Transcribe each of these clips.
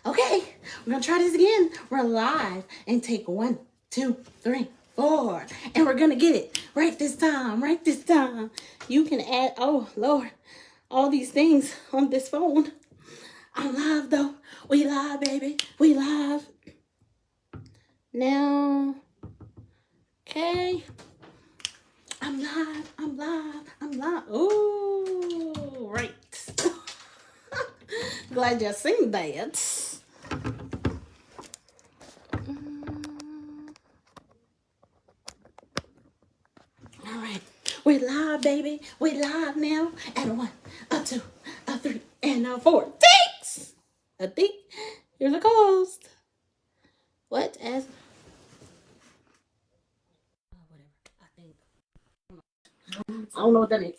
Okay, we're gonna try this again. We're live and take 1, 2, 3, 4. And we're gonna get it right this time, right this time. You can add, oh Lord, all these things on this phone. I'm live though. We live, baby. We live. Now, okay. I'm live. I'm live. I'm live. Oh, right. Glad you seen that. All right. We're live, baby. We live now. At a 1, a 2, a 3, and a 4. Thanks. A think. Here's a ghost. What as? Whatever. I think. I don't know what that means.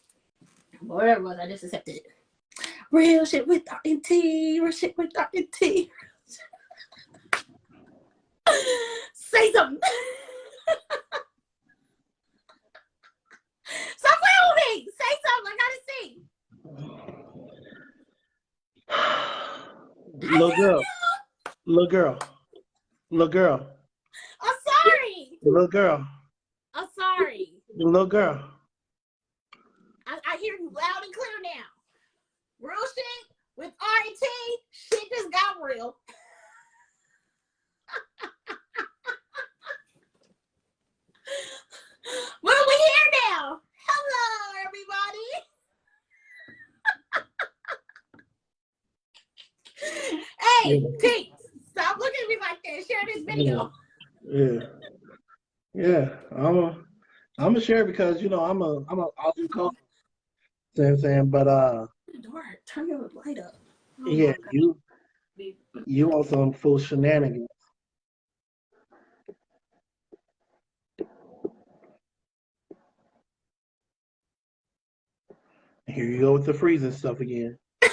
Whatever it was, I just accepted it. Real shit with R&T. Real shit with R&T. Say something. Stop playing with me. Say something. I gotta see. Little girl. Little girl. Little girl. I'm sorry. Little girl. I'm sorry. Little girl. I hear you loud and clear now. Real shit with R&T. Shit just got real. What are we here now? Hello, everybody. Hey, T, stop looking at me like that. Share this video. Yeah. I'm gonna share because I'm an awesome coach. You know what I'm saying? But The door, turn your light up. Oh yeah, you on some full shenanigans. Here you go with the freezing stuff again. I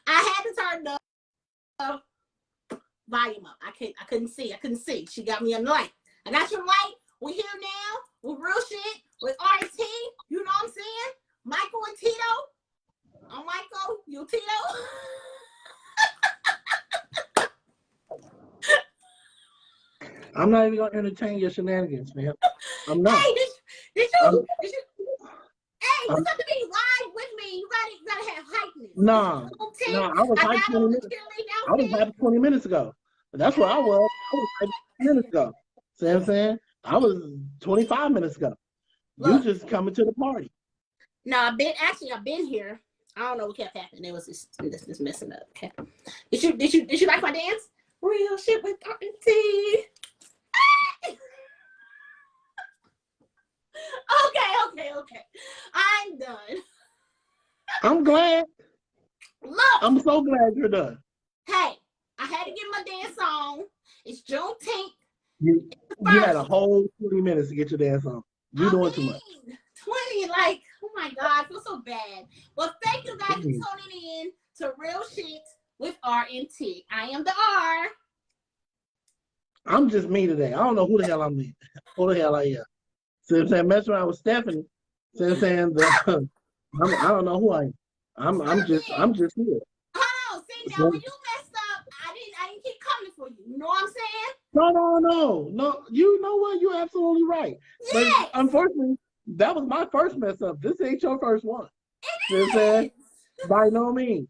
had to turn the volume up. I couldn't see. She got me on the light. I got your light. We're here now with real shit with R&T. You know what I'm saying? Michael and Tito. I'm Michael. You Tito. I'm not even gonna entertain your shenanigans, man. I'm not. Hey, did you hey, what's up to be live with me? You gotta have hypeness. Nah, I was hyped 20 minutes. I was hyped 20 minutes ago. That's where I was. I was hyped 20 minutes ago. See what I'm saying? I was 25 minutes ago. Look, you just coming to the party. No, I've been here. I don't know what kept happening. It was just messing up. Okay. Did you like my dance? Real shit with R&T. Okay. I'm done. I'm glad. Look. I'm so glad you're done. Hey, I had to get my dance on. It's Juneteenth. You had a whole 20 minutes to get your dance on. You're doing too much. 20, like, oh my God, I feel so bad. Well, thank you guys for tuning in to Real Shit with R&T. I am the R. I'm just me today. I don't know who the hell I'm with. Who the hell I am. See what I'm saying? Mess around with Stephanie. See what I'm saying? I don't know who I am. I'm just here. Hold on. See, now when you messed up, I didn't keep coming for you. You know what I'm saying? No. You know what? You're absolutely right. Yes. But unfortunately, that was my first mess up. This ain't your first one. See what I'm saying? By no means.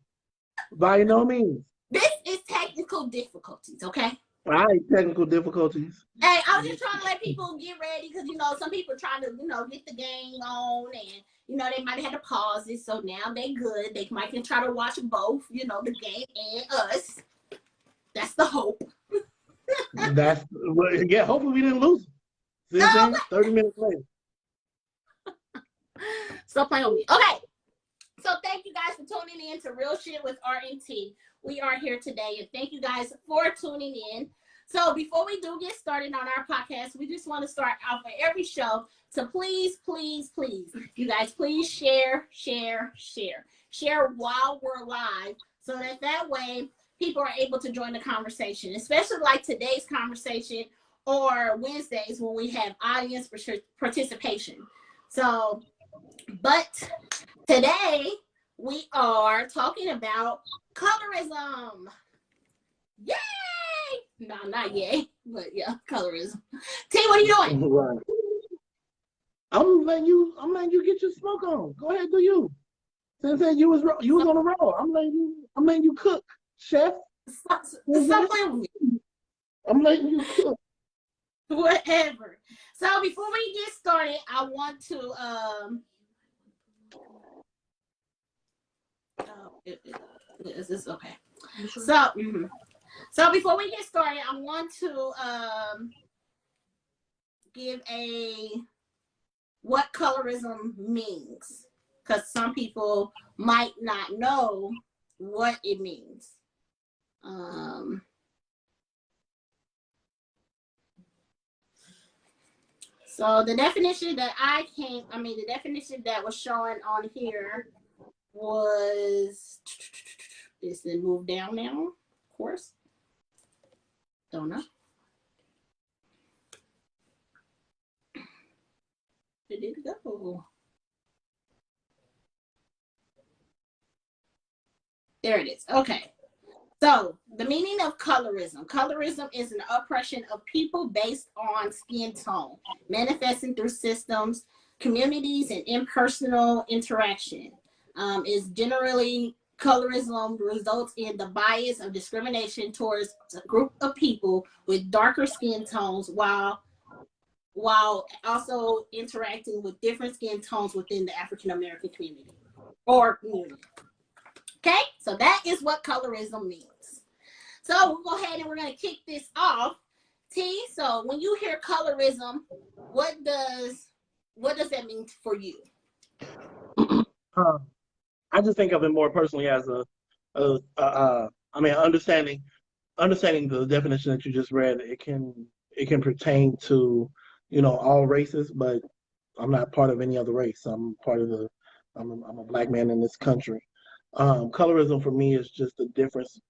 This is technical difficulties, okay? All right, technical difficulties. Hey, I was just trying to let people get ready because, some people are trying to, get the game on and, they might have had to pause it. So now they good. They might can try to watch both, the game and us. That's the hope. Hopefully we didn't lose. See what I'm saying? 30 minutes later. Stop playing with me. Okay. So thank you guys for tuning in to Real Shit with R&T. We are here today, and thank you guys for tuning in. So before we do get started on our podcast, we just want to start out for every show. So please, you guys, please share while we're live, so that way people are able to join the conversation, especially like today's conversation or Wednesdays when we have audience participation. So, but today we are talking about colorism. Yay! No, not yay, but yeah, colorism. T, what are you doing? Right. I'm letting you get your smoke on. Go ahead, do you. Since you was on a roll. I'm letting you cook, chef. Stop playing with me. I'm letting you cook. Whatever. So before we get started, I want to is this okay? Sure? So before we get started, I want to give a what colorism means, because some people might not know what it means. So the definition that the definition that was showing on here was, this then move down now, of course. Don't know. Where did it go? There it is. Okay. So the meaning of colorism. Colorism is an oppression of people based on skin tone, manifesting through systems, communities, and impersonal interaction. Is generally colorism results in the bias of discrimination towards a group of people with darker skin tones while also interacting with different skin tones within the African American community or community. Okay, so that is what colorism means. So we'll go ahead and we're going to kick this off. T, so when you hear colorism, what does that mean for you? I just think of it more personally as understanding the definition that you just read. It can pertain to, all races, but I'm not part of any other race. I'm a black man in this country. Colorism for me is just the difference.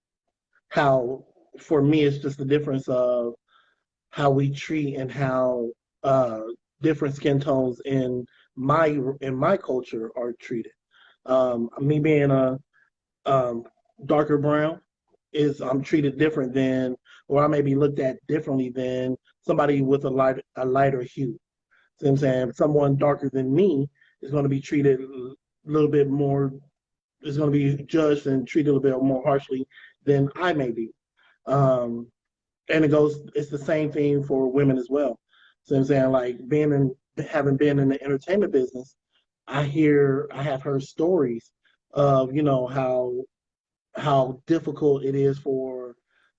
It's just the difference of how we treat and how different skin tones in my culture are treated. Me being a darker brown I'm treated different than, or I may be looked at differently than somebody with a lighter hue. See what I'm saying? Someone darker than me is going to be treated a little bit more, is going to be judged and treated a little bit more harshly than I may be. And it's the same thing for women as well. So I'm saying, like, having been in the entertainment business, I have heard stories of, how difficult it is for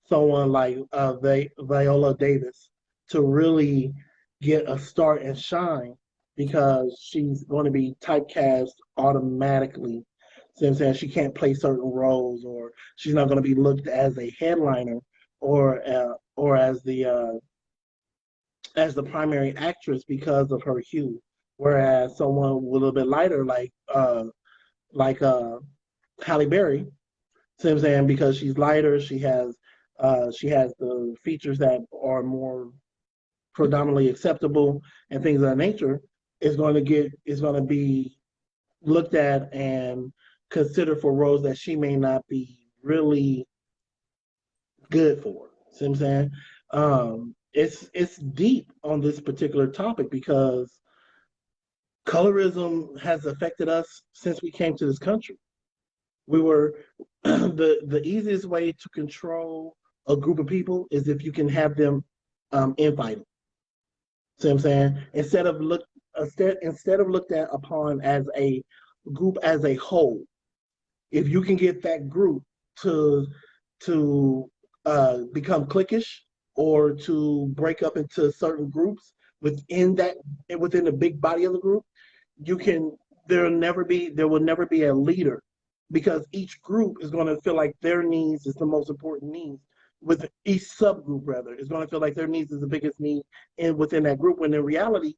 someone like Viola Davis to really get a start and shine, because she's going to be typecast automatically. So I'm saying she can't play certain roles, or she's not going to be looked as a headliner or as the primary actress because of her hue. Whereas someone with a little bit lighter, like Halle Berry, see what I'm saying, because she's lighter, she has the features that are more predominantly acceptable and things of that nature, is going to be looked at and considered for roles that she may not be really good for. See what I'm saying? It's deep on this particular topic, because colorism has affected us since we came to this country. We were the easiest way to control a group of people is if you can have them infighting. See what I'm saying? Instead of looked at upon as a group as a whole, if you can get that group to become cliquish, or to break up into certain groups within the big body of the group, there will never be a leader, because each group is going to feel like their needs is the most important needs. With each subgroup, rather, is going to feel like their needs is the biggest need within that group, when in reality,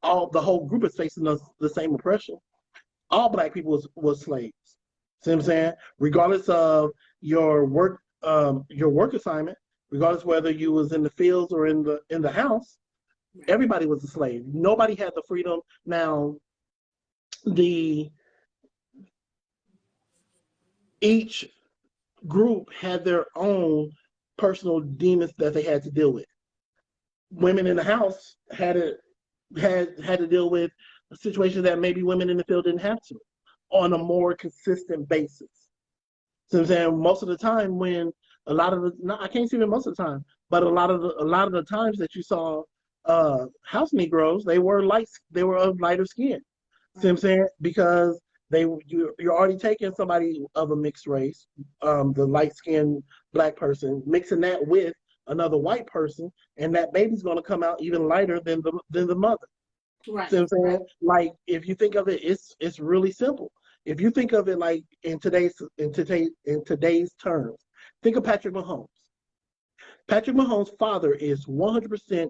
the whole group is facing the same oppression. All Black people was slaves. See what I'm saying? Regardless of your work assignment, regardless whether you was in the fields or in the house, everybody was a slave. Nobody had the freedom. Now, the each group had their own personal demons that they had to deal with. Women in the house had to deal with situations that maybe women in the field didn't have to on a more consistent basis. So I'm saying most of the time when a lot of the no, I can't say even most of the time, but a lot of the times that you saw house Negroes, they were of lighter skin. See what I'm saying? Because you're already taking somebody of a mixed race, the light skinned black person, mixing that with another white person, and that baby's gonna come out even lighter than the mother. Right. See what I'm saying? Right. Like if you think of it, it's really simple. If you think of it like in today's terms, think of Patrick Mahomes. Patrick Mahomes' father is 100%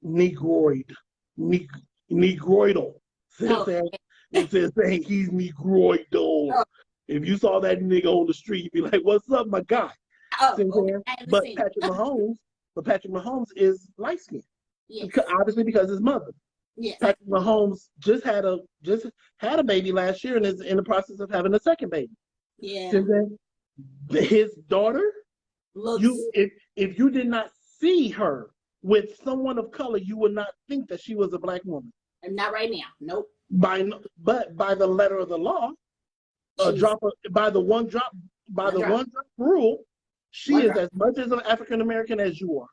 negroid, negroidal. See what I'm Oh, saying? It's saying he's negroidal. oh, If you saw that nigga on the street, you'd be like, "What's up, my guy?" oh, See what I'm okay. saying? I haven't But seen Patrick it. Mahomes, Patrick Mahomes is light skinned, Yes. obviously because his mother. Yes. Patrick Mahomes just had a baby last year and is in the process of having a second baby. Yeah. So then his daughter, Looks. if you did not see her with someone of color, you would not think that she was a black woman. Not right now. Nope. But by the letter of the law, She's by the one drop one drop. rule, she One is drop. as much as an African American as you are.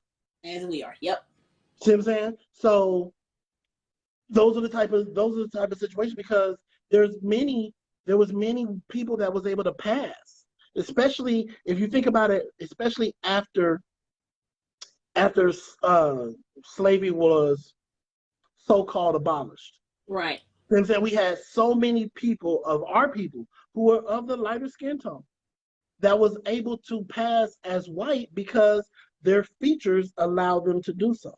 As we are. Yep. See what I'm saying? So those are the type of situations because there was many people that was able to pass, especially if you think about it, especially after slavery was so-called abolished. Right. You know what I'm saying? We had so many people of our people who were of the lighter skin tone that was able to pass as white because their features allowed them to do so.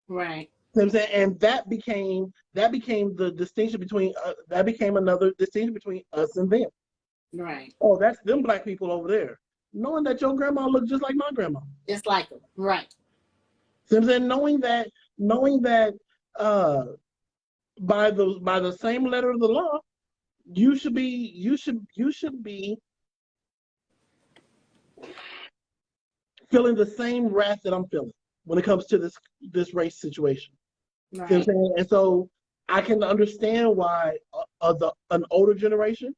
Right. You know what I'm saying? And that became the distinction between that became another distinction between us and them. Right. Oh, that's them black people over there. Knowing that your grandma looked just like my grandma. Just like them. Right. You know what I'm saying? Knowing that uh by the same letter of the law, you should be feeling the same wrath that I'm feeling when it comes to this race situation. See what I'm Right. saying? And so I can understand why an older generation,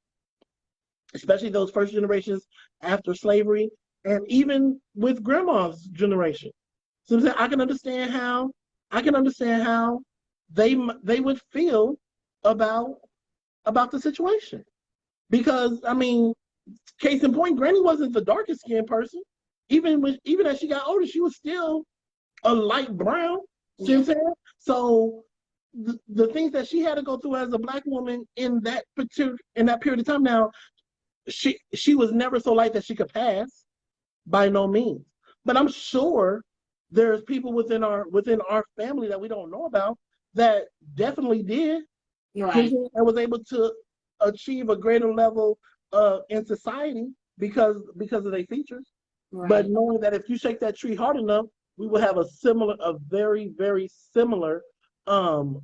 especially those first generations after slavery, and even with grandma's generation. So I'm saying I can understand how they would feel about the situation. Because I mean, case in point, Granny wasn't the darkest skinned person. Even as she got older, she was still a light brown. See what Yeah. I'm saying? So the things that she had to go through as a black woman in that period of time now, she was never so light that she could pass by no means. But I'm sure there's people within our family that we don't know about that definitely did Right. and was able to achieve a greater level in society because of their features. But Right. knowing that if you shake that tree hard enough, we will have a very, very similar um,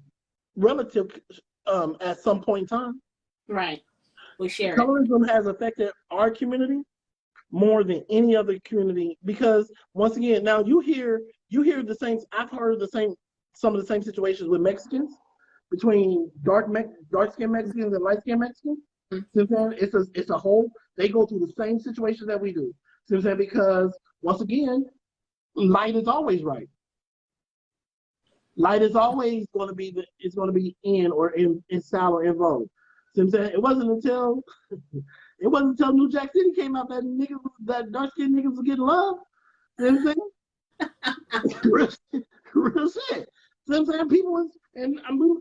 relative at some point in time. Right. We share it. Colorism has affected our community more than any other community because once again, now you hear the same. I've heard some of the same situations with Mexicans between dark skinned Mexicans and light skinned Mexicans. See what I'm saying? It's a whole. They go through the same situations that we do. See what I'm saying? Because once again, light is always right. Light is always going to be it's going to be in or in style or in vogue. See what I'm saying? It wasn't until New Jack City came out that dark skinned niggas was getting love. You know what I'm saying? Real shit. You know what I'm saying? People and I mean,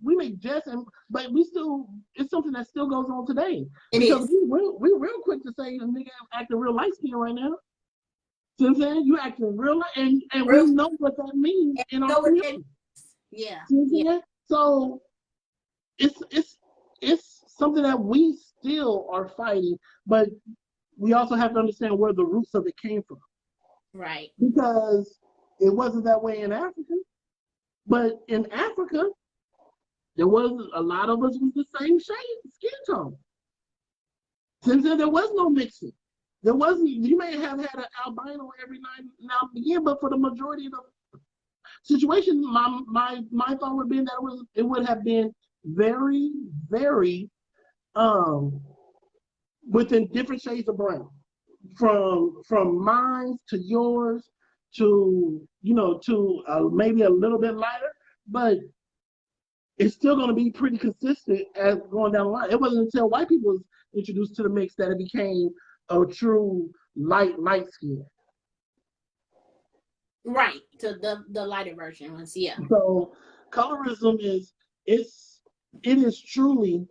we make jest but we still it's something that still goes on today. It Because is. we real quick to say a nigga acting real light skin right now. You know what I'm saying? You acting real and we Real. know what that means And in our know what that community. means. Yeah. You know what I'm Yeah. saying? So it's something that we still are fighting, but we also have to understand where the roots of it came from. Right. Because it wasn't that way in Africa. But in Africa, there was a lot of us with the same skin tone. Since then, there was no mixing. There wasn't. You may have had an albino every now and again, but for the majority of the situation, my thought would have been that it would have been very, very within different shades of brown, from mine to yours to to maybe a little bit lighter, but it's still going to be pretty consistent as going down the line. It wasn't until white people was introduced to the mix that it became a true light skin. Right, to the lighter version ones, yeah. So colorism it is truly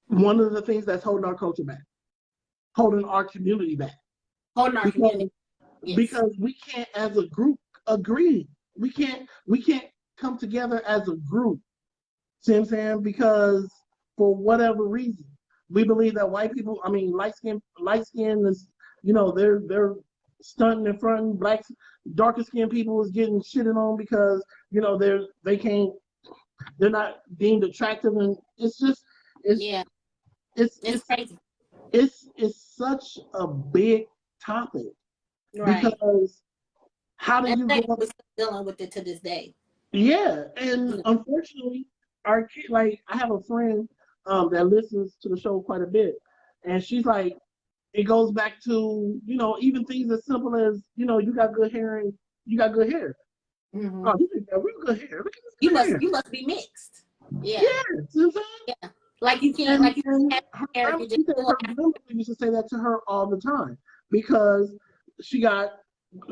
one of the things that's holding our culture back, holding our community back. Holding our community. Yes. Because we can't as a group agree. We can't come together as a group. See what I'm saying? Because for whatever reason, we believe that white people, light skin is, they're stunting in front. Darker skinned people is getting shitted on because they're not deemed attractive, and it's crazy. It's such a big topic, right? Because how do you go? We're still dealing with it to this day. Yeah, and unfortunately, our kid, like I have a friend that listens to the show quite a bit, and she's like, it goes back to even things as simple as you got good hair and you got good hair. Mm-hmm. Oh, you got real good hair. Look at this you hair. must be mixed. Yeah. Yeah. Like you can't her grandmother used to say that to her all the time because she got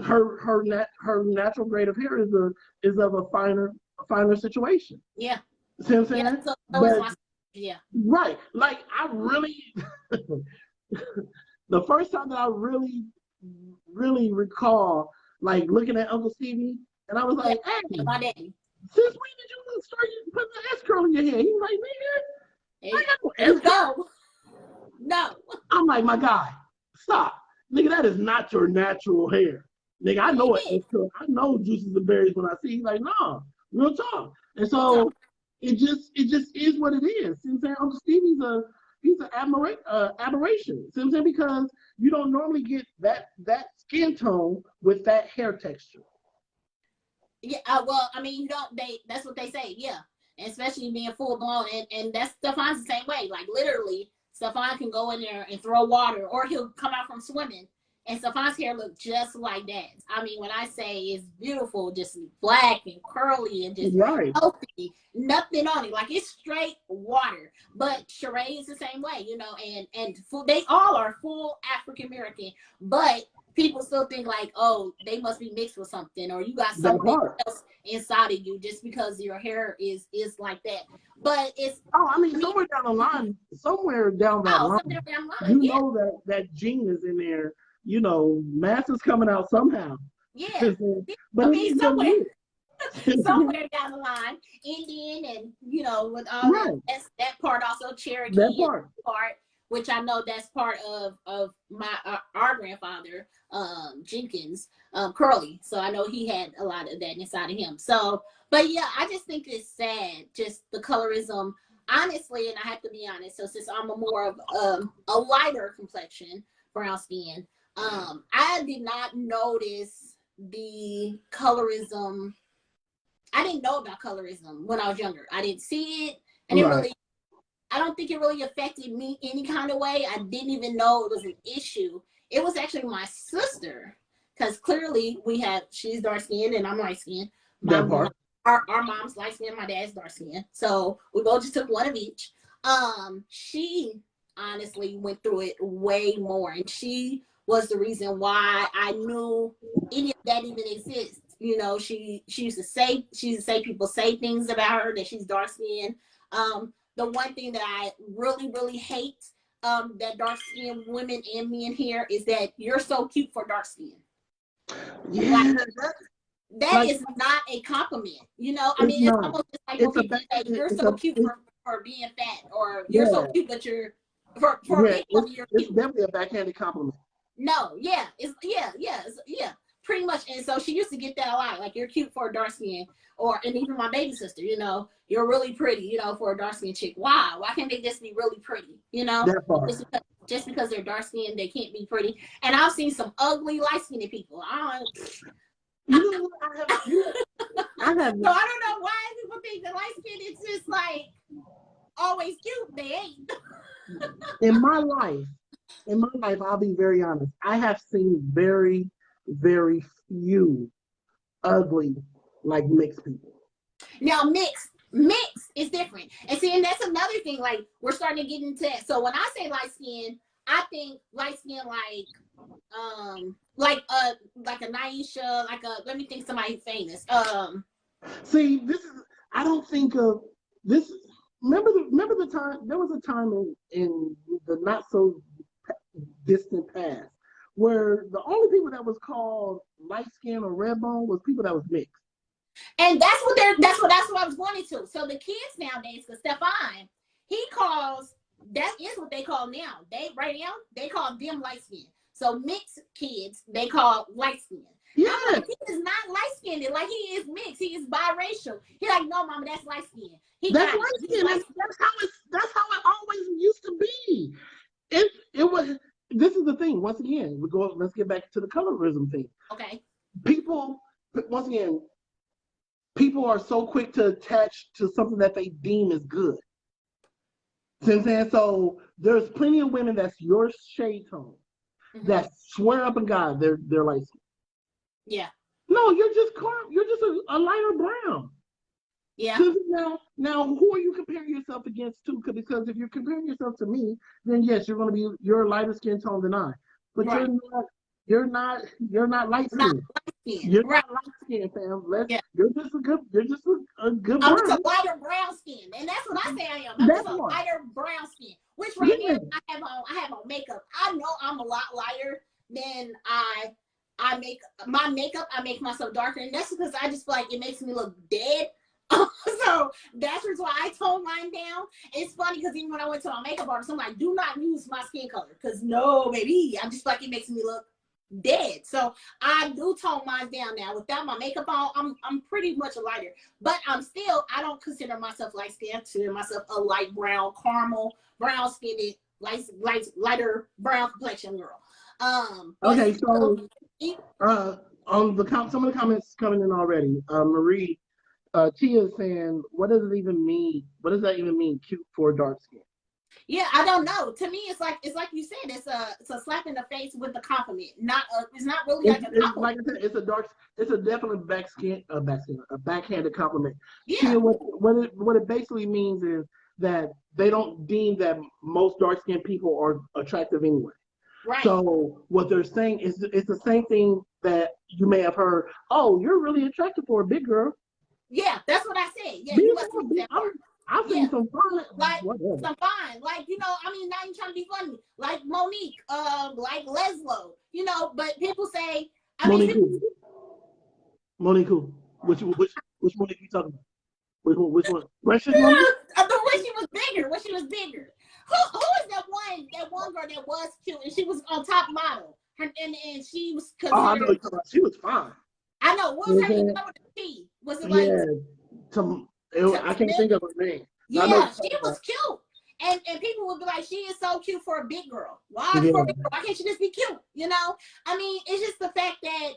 her natural grade of hair is of a finer situation. Yeah. See what I'm saying? Yeah. Right. Like I really the first time that I really recall like looking at Uncle Stevie and I was like, hey, my daddy. Since when did you start putting the S curl in your hair? He was like, nigga, I got no S curl. No. I'm like, my guy, stop. Nigga, that is not your natural hair. Nigga, I know it. I know juices and berries when I see. He's like, nah, real talk. And so it just is what it is. See what I'm saying? Uncle Stevie's an aberration. See what I'm saying? Because you don't normally get that skin tone with that hair texture. Yeah, well, that's what they say, yeah. And especially being full blown, and that's Stefan's the same way. Like literally, Stefan can go in there and throw water, or he'll come out from swimming, and Stefan's hair look just like that. When I say it's beautiful, just black and curly and just healthy, nothing on it. Like it's straight water. But Sheree is the same way, and they all are full African American, but people still think like, oh, they must be mixed with something, or you got something else inside of you just because your hair is like that. But it's somewhere down the line, know that gene is in there. Mass is coming out somehow. Yeah, but somewhere down the line, Indian and with all that part, also Cherokee part. Which I know that's part of our grandfather, Jenkins, Curly. So I know he had a lot of that inside of him. So, but yeah, I just think it's sad, just the colorism, honestly, and I have to be honest. So since I'm more of a lighter complexion, brown skin, I did not notice the colorism. I didn't know about colorism when I was younger. I didn't see it, and I don't think it really affected me any kind of way. I didn't even know it was an issue. It was actually my sister, because clearly she's dark skinned and I'm light skinned. Our mom's light skinned, my dad's dark skinned. So we both just took one of each. She honestly went through it way more, and she was the reason why I knew any of that even exists. She used to say people say things about her that she's dark skinned. The one thing that I really, really hate that dark-skinned women and men here is that you're so cute for dark skin. Yeah, that is not a compliment. It's almost just like when people say you're so cute for being fat, or you're so cute, but you're you're cute. It's definitely a backhanded compliment. No, it's pretty much, and so she used to get that a lot. Like, you're cute for a dark skin, and even my baby sister, you're really pretty, for a dark skin chick. Why can't they just be really pretty? That part. Just because they're dark skinned, they can't be pretty. And I've seen some ugly light skinned people. You know what I have. So I don't know why people think that light skin is just like always cute. They ain't. In my life, I'll be very honest. I have seen very, very few ugly, like mixed people. Now mix is different. And see, and that's another thing. Like, we're starting to get into that. So when I say light skin, I think light skin like a Naisha, let me think somebody famous. See, this is, I don't think of this. Remember the time, there was a time in the not so distant past where the only people that was called light skin or red bone was people that was mixed. And that's what I was going to. So the kids nowadays, because Stefan, that is what they call now. They call them light skin. So mixed kids, they call light skin. Yeah. He is not light skinned, like he is mixed. He is biracial. He like, no, mama, that's light skin. That's light skin. That's how it always used to be. It was. This is the thing. Once again, let's get back to the colorism thing. Okay. People are so quick to attach to something that they deem as good. See what I'm saying? So there's plenty of women that's your shade tone that swear up and God they're light skin. Yeah. No, you're just a lighter brown. Yeah. So now, who are you comparing yourself against to? Because if you're comparing yourself to me, then yes, you're a lighter skin tone than I. But right. You're not light skin. You're not light skin, fam. You're just a good brown. I'm just a lighter brown skin, and that's what I say I am. I'm just a lighter brown skin. Which now I have on makeup. I know I'm a lot lighter than I make my makeup. I make myself darker, and that's because I just feel like it makes me look dead. So that's why I toned mine down. It's funny because even when I went to my makeup artist, I'm like, do not use my skin color, because no, baby, I just feel like it makes me look dead. So I do tone mine down now. Without my makeup on, I'm pretty much a lighter, but I don't consider myself light skin. I consider myself a light brown, caramel brown skinned, lighter brown complexion girl. Okay, so on some of the comments coming in already, Marie. Tia is saying, what does it even mean? What does that even mean, cute for dark skin? Yeah, I don't know. To me, it's like you said, it's a slap in the face with a compliment. It's not really like a compliment. Like I said, it's a definite a backhanded compliment. Yeah. Tia, what it basically means is that they don't deem that most dark skinned people are attractive anyway. Right. So what they're saying is it's the same thing that you may have heard. Oh, you're really attractive for a big girl. Yeah, that's what I said. Yeah, you must be that part. I've seen some fun. Like, some fun. Like, not even trying to be funny. Like Monique, like Leslo, but people say, Monique who? Which Monique you talking about? Which one? Precious Monique? When she was bigger. Who is that one girl that was cute and she was on Top Model? And she was considered. Oh, I know you're talking about. She was fine. I know. What was her name with the T? Was it like? Yeah, I can't think of her name. Yeah, she was cute, and people would be like, "She is so cute for a big girl. Why can't she just be cute?" I mean, it's just the fact that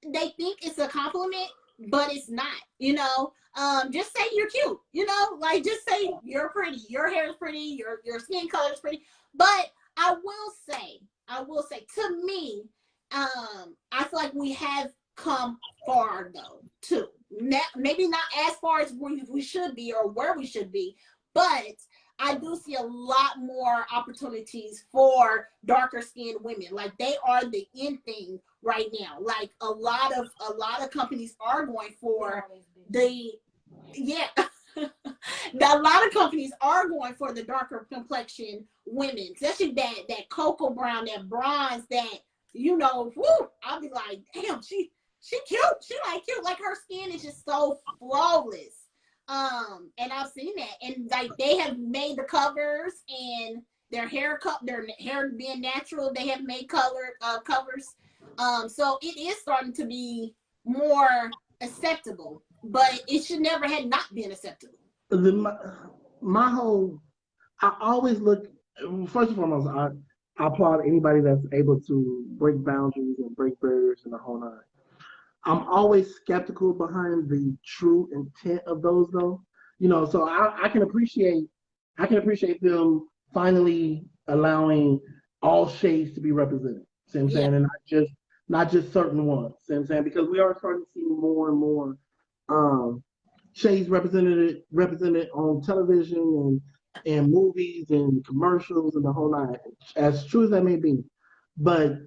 they think it's a compliment, but it's not. Just say you're cute. Like, just say you're pretty. Your hair is pretty. Your skin color is pretty. But I will say, to me, I feel like we have come far though too. Maybe not as far as we should be or where we should be, but I do see a lot more opportunities for darker skinned women. Like, they are the in thing right now. Like, a lot of companies are going for a lot of companies are going for the darker complexion women, especially that cocoa brown, that bronze, that I'll be like, damn, she cute. She cute. Like, her skin is just so flawless. And I've seen that. And like, they have made the covers, and their hair being natural, they have made covers. So it is starting to be more acceptable, but it should never have not been acceptable. My whole, I always look, first and foremost, I applaud anybody that's able to break boundaries and break barriers in the whole nine. I'm always skeptical behind the true intent of those though. So I can appreciate them finally allowing all shades to be represented. See what I'm Yeah. saying? And not just certain ones. See what I'm saying? Because we are starting to see more and more um shades represented on television and movies and commercials and the whole nine, as true as that may be. But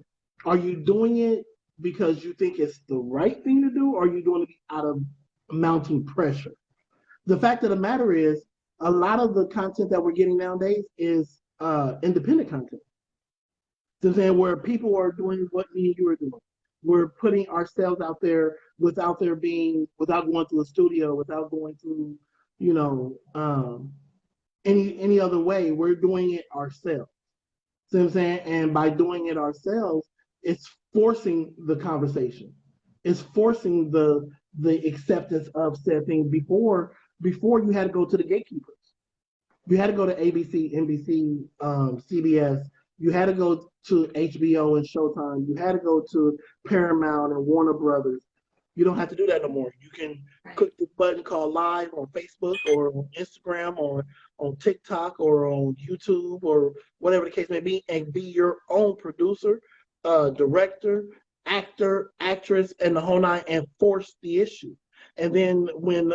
are you doing it because you think it's the right thing to do, or are you doing it out of mounting pressure? The fact of the matter is, a lot of the content that we're getting nowadays is independent content. So I'm saying where people are doing what me and you are doing. We're putting ourselves out there without going through a studio, without going through, you know, any other way. We're doing it ourselves. See what I'm saying? And by doing it ourselves, it's forcing the conversation. It's forcing the acceptance of said thing. Before you had to go to the gatekeepers. You had to go to ABC, NBC, CBS. You had to go to HBO and Showtime. You had to go to Paramount and Warner Brothers. You don't have to do that no more. You can click the button called live on Facebook or on Instagram or on TikTok or on YouTube or whatever the case may be, and be your own producer, director, actor, actress, and the whole nine, and force the issue. And then when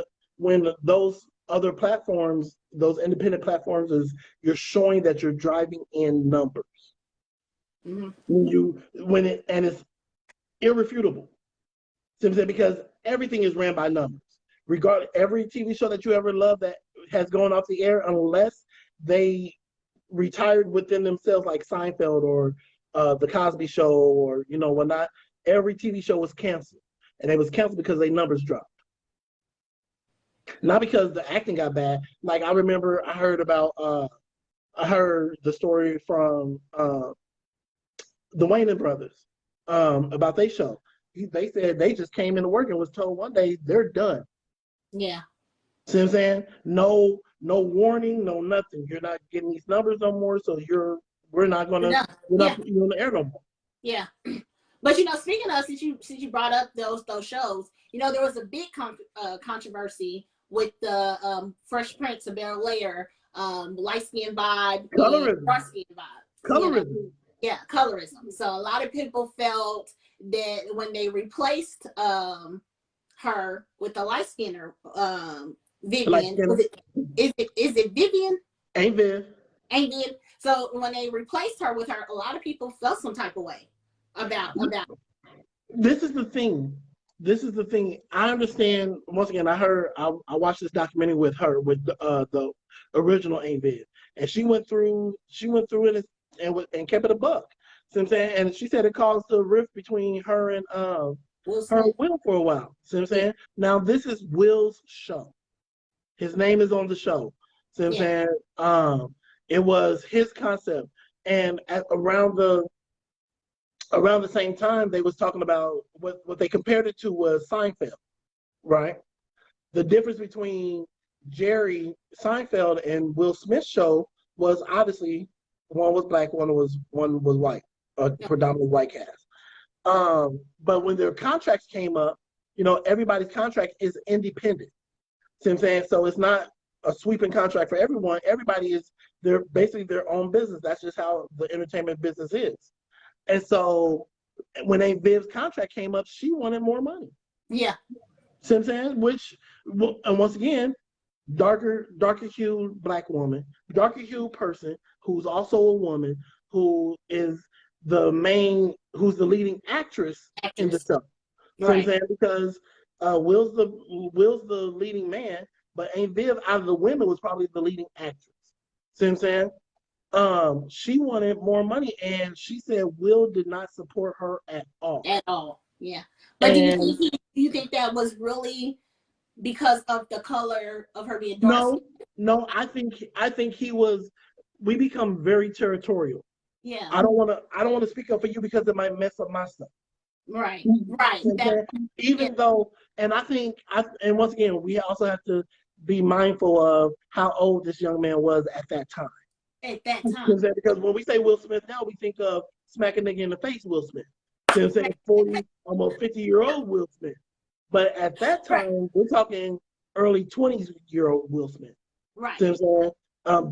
those other platforms, those independent platforms, is you're showing that you're driving in numbers. Mm-hmm. And it's irrefutable. Simply because everything is ran by numbers. Every TV show that you ever loved that has gone off the air, unless they retired within themselves, like Seinfeld or the Cosby Show or whatnot. Every TV show was canceled, and it was canceled because their numbers dropped. Not because the acting got bad. Like I remember, I heard the story from the Wayne brothers about their show. They said they just came into work and was told one day they're done. Yeah. See what I'm saying? No warning, no nothing. You're not getting these numbers no more, so we're not not putting you on the air no more. Yeah. But speaking of, since you brought up those shows, there was a big controversy with the Fresh Prince of Bel-Air, light skin vibe, Colorism. dark skin vibe. Colorism. Yeah, colorism. So a lot of people felt that when they replaced her with the light skinner, Vivian, is it Vivian? Ain't Viv. Ain't Viv. So when they replaced her with her, a lot of people felt some type of way about. This is the thing. I understand. Once again, I watched this documentary with her, with the original Ain't Viv, and she went through it and kept it a buck. See what I'm saying? And she said it caused a rift between her and Will for a while. See what I'm saying? Now this is Will's show. His name is on the show. See what I'm saying? It was his concept, and around the same time, they was talking about what they compared it to was Seinfeld, right? The difference between Jerry Seinfeld and Will Smith's show was obviously one was black, one was white, a predominantly white cast. But when their contracts came up, everybody's contract is independent. See what I'm saying? So it's not a sweeping contract for everyone. Everybody they're basically their own business. That's just how the entertainment business is. And so when Aunt Viv's contract came up, she wanted more money. Yeah. See what I'm saying? And once again, darker hued black woman, darker hued person who's also a woman, who is who's the leading actress in the show. Right. See what I'm saying? Because Will's the leading man, but Aunt Viv out of the women was probably the leading actress. See what I'm saying? She wanted more money, and she said Will did not support her at all. At all, yeah. But do you think that was really because of the color of her being dark? No. I think he was. We become very territorial. Yeah. I don't want to speak up for you because it might mess up my stuff. Right. Right. That. Even though, and I think, and once again, we also have to be mindful of how old this young man was at that time. At that time. Because when we say Will Smith now, we think of smack a nigga in the face Will Smith. So I'm saying 40, almost 50-year-old Will Smith. But at that time, we're talking early 20-year-old Will Smith. Right. So I'm saying,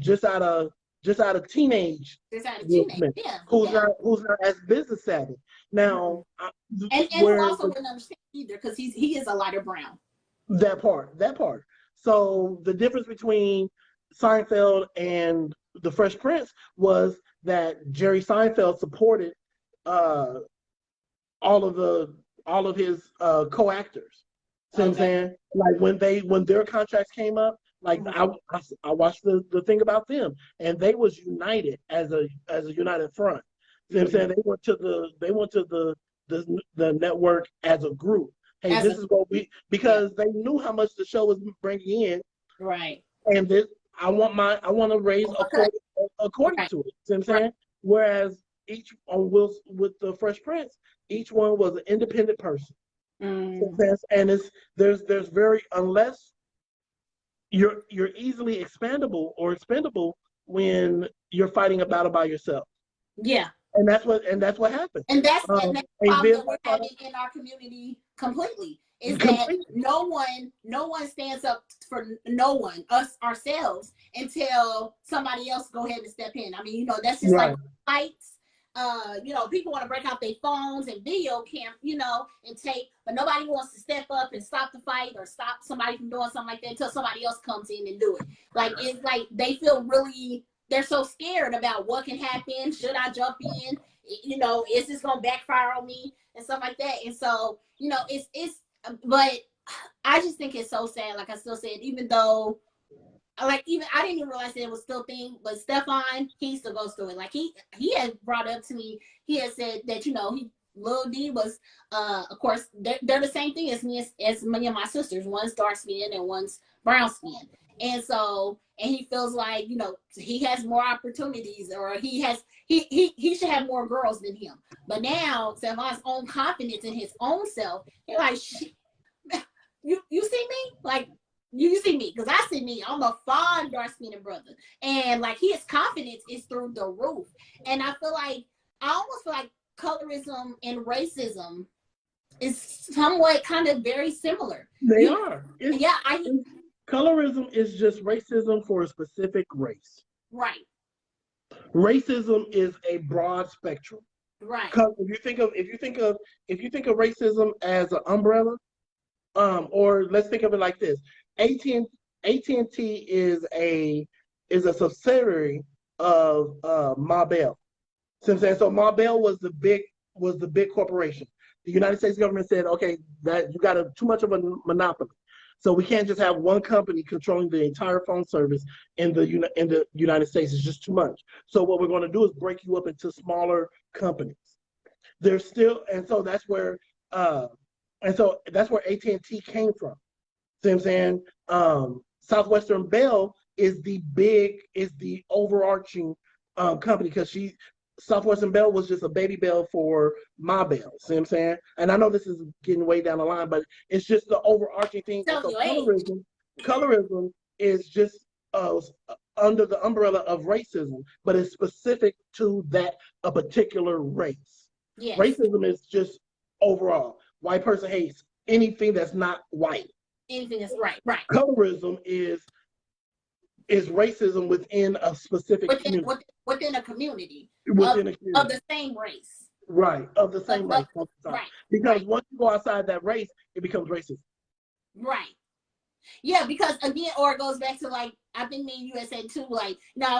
just out of teenage Will Smith, yeah. who's not as business savvy. Now, and who also wouldn't understand either, because he is a lighter brown. That part. So the difference between Seinfeld and the Fresh Prince was that Jerry Seinfeld supported all of his co-actors. See what I'm saying? Like when their contracts came up, like I watched the thing about them, and they was united as a united front. See what I'm saying? They went to the network as a group. Hey, this is what because they knew how much the show was bringing in. Right. And this, I want to raise according to it. See what I'm saying? Whereas with the Fresh Prince, each one was an independent person. And there's very, unless you're easily expandable or expendable when you're fighting a battle by yourself. Yeah. And that's what happened. And that's the problem that we're having in our community completely. Is that no one stands up for no one, us ourselves, until somebody else go ahead and step in. I mean, that's just like fights. People want to break out their phones and video cam, and take, but nobody wants to step up and stop the fight or stop somebody from doing something like that until somebody else comes in and do it. Like, it's like they feel really, they're so scared about what can happen. Should I jump in? Is this gonna backfire on me and stuff like that? And so, but I just think it's so sad. Like I still said, even though, I didn't even realize that it was still a thing, but Stefan, he still goes through it. Like he had brought up to me, he had said that, Lil D was, of course, they're the same thing as me and my sisters. One's dark skin and one's brown skin. And so, and he feels like, he has more opportunities, or he should have more girls than him. But now, Stefan's own confidence in his own self, he's like, you see me? Like, you see me, because I see me. I'm a fine dark-skinned brother. And, like, his confidence is through the roof. And I almost feel like colorism and racism is somewhat kind of very similar. They are. Colorism is just racism for a specific race. Right. Racism is a broad spectrum. Right. Because if you think of racism as an umbrella, or let's think of it like this: AT&T is a subsidiary of Ma Bell. So Ma Bell was the big corporation. The United States government said, okay, that you got too much of a monopoly. So we can't just have one company controlling the entire phone service in the United States. It's just too much. So what we're going to do is break you up into smaller companies. There's still, and so that's where AT&T came from. See what I'm saying? Southwestern Bell is the overarching company, because Southwestern Bell was just a baby bell for Ma Bell. See what I'm saying? And I know this is getting way down the line, but it's just the overarching thing. So colorism is just under the umbrella of racism, but it's specific to a particular race. Yes. Racism is just overall. White person hates anything that's not white. Anything that's right. Colorism is racism within a specific community. Within a community. Of the same race. Right, of the same race. Right. Because once you go outside that race, it becomes racist. Right. Yeah, because again, or it goes back to, like, I think me and you had said too, like,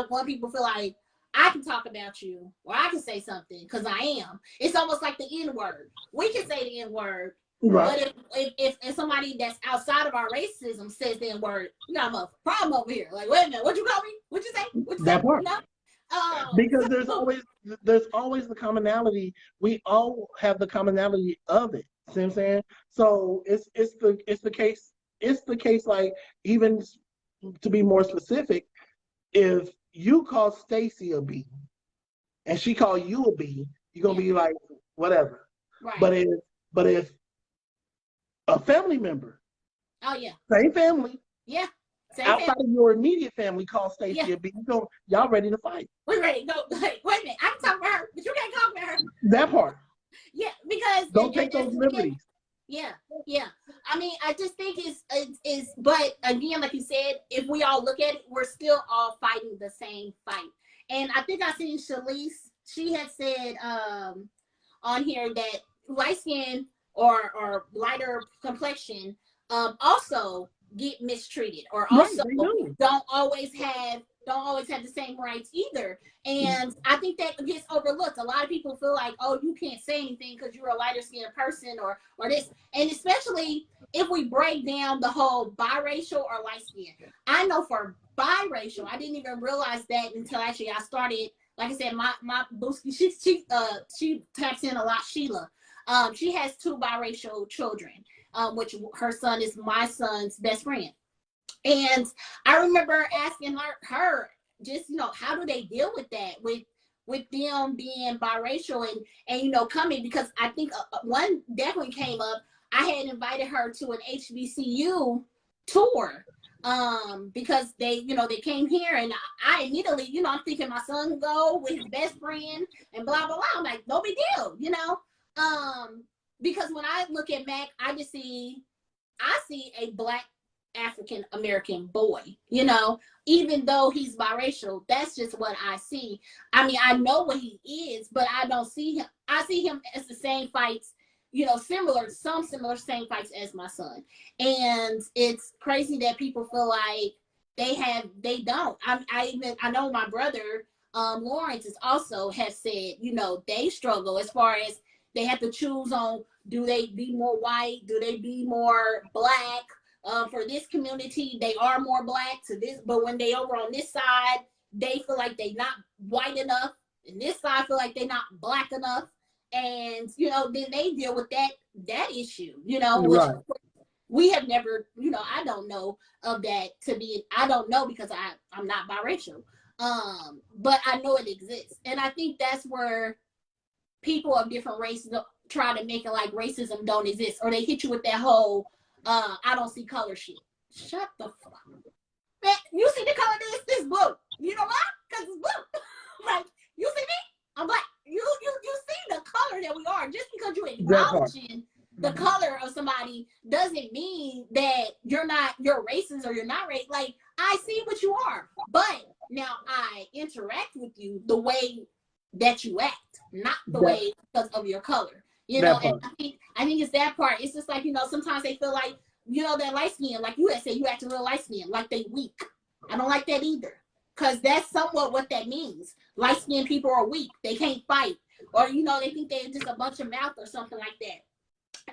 when people feel like I can talk about you, or I can say something because I am. It's almost like the N-word. We can say the N-word. Right. But if somebody that's outside of our racism says the N-word, you got a problem over here. Like, wait a minute, what'd you call me? What'd you say? That part. No? Because there's always the commonality. We all have the commonality of it. See what I'm saying? So it's the case. Like, even to be more specific, if you call Stacy a B and she call you a B, you're gonna be like, whatever. But if a family member, oh yeah, same family, yeah, same outside family. of your immediate family, call Stacey Yeah, a B, y'all ready to fight? we ready. No, wait a minute. I can talk about her, but you can't talk about her. That part. Yeah, because Don't and take that's those again, liberties. yeah, yeah. I mean, I just think it's but again, like you said, if we all look at it, we're still all fighting the same fight. And I think I seen Shalise, she had said on here that light skin or lighter complexion also get mistreated or Right, also they do. don't always have the same rights either. And I think that gets overlooked. A lot of people feel like, oh, you can't say anything because you're a lighter skinned person or this. And especially if we break down the whole biracial or light skin. I know for biracial, I didn't even realize that until actually I started. Like I said, my Booski, she taps in a lot. Sheila, she has two biracial children, which her son is my son's best friend. And I remember asking her just, how do they deal with that with them being biracial and coming, because I think one definitely came up. I had invited her to an HBCU tour because they came here, and I immediately, I'm thinking my son can go with his best friend and blah blah blah. I'm like, no big deal. Because when I look at Mac, I see a black African American boy, even though he's biracial. That's just what I see. I mean, I know what he is, but I don't see him. I see him as the same fights, similar same fights as my son. And it's crazy that people feel like they don't. I know my brother, Lawrence, is also has said, they struggle as far as they have to choose on, do they be more white? Do they be more black? For this community, they are more black to this, but when they over on this side, they feel like they not white enough, and this side feel like they not black enough, and then they deal with that issue, which Right. we have never, I don't know of that to be. I don't know because I'm not biracial, but I know it exists, and I think that's where people of different races try to make it like racism don't exist, or they hit you with that whole I don't see color shit. Shut the fuck up. Man, you see the color of this blue. You know why? Because it's blue. Like, you see me? I'm black. You see the color that we are. Just because you're acknowledging the color of somebody doesn't mean that you're racist or you're not racist. Like, I see what you are. But now I interact with you the way that you act, not the way because of your color. And I think it's that part. It's just like, sometimes they feel like, that light skin, like you had said, you acting real light skin, like they weak. I don't like that either. Because that's somewhat what that means. Light skinned people are weak. They can't fight. Or, they think they're just a bunch of mouth or something like that.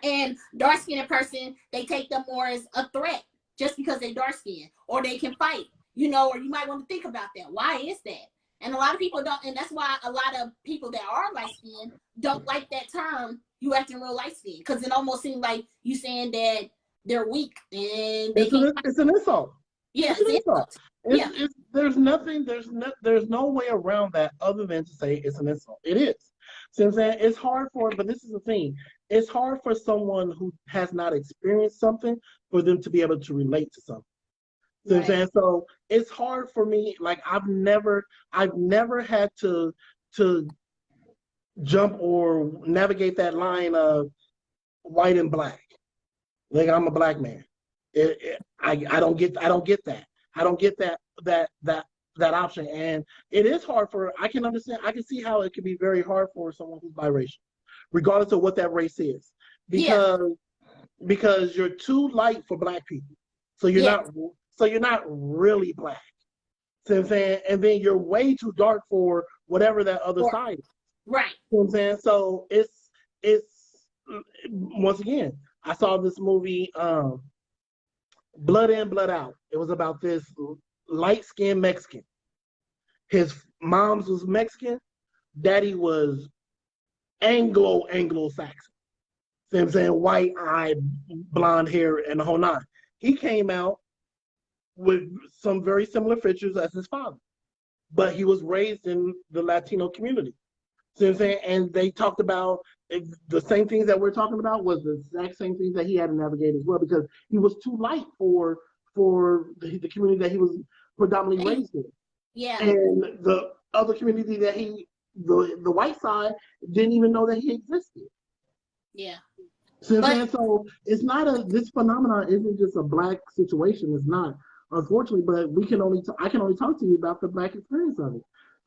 And dark skinned person, they take them more as a threat just because they're dark skinned. Or they can fight, or you might want to think about that. Why is that? And a lot of people don't, and that's why a lot of people that are light skinned don't like that term, you acting real light skinned, because it almost seems like you saying that they're weak and they can't. It's an insult. Yeah, it's an insult. Yeah. There's no way around that other than to say it's an insult. It is. So I'm saying it's hard but this is the thing. It's hard for someone who has not experienced something for them to be able to relate to something. So I'm saying, so it's hard for me. Like I've never had to jump or navigate that line of white and black. Like I'm a black man. I don't get that. I don't get that option. And it is hard I can understand. I can see how it can be very hard for someone who's biracial, regardless of what that race is, because you're too light for black people. So you're not really black. See what I'm saying? And then you're way too dark for whatever that other side is. Right. See what I'm saying? So it's once again, I saw this movie, Blood In, Blood Out. It was about this light-skinned Mexican. His mom's was Mexican, daddy was Anglo-Saxon. See what I'm saying? White-eyed, blonde hair, and the whole nine. He came out with some very similar features as his father, but he was raised in the Latino community. See what I'm saying? And they talked about the same things that we're talking about was the exact same things that he had to navigate as well because he was too light for the community that he was predominantly raised in. Yeah. And the other community that the white side didn't even know that he existed. Yeah. See what I'm saying? So it's not this phenomenon isn't just a black situation. It's not, unfortunately, but I can only talk to you about the black experience of it.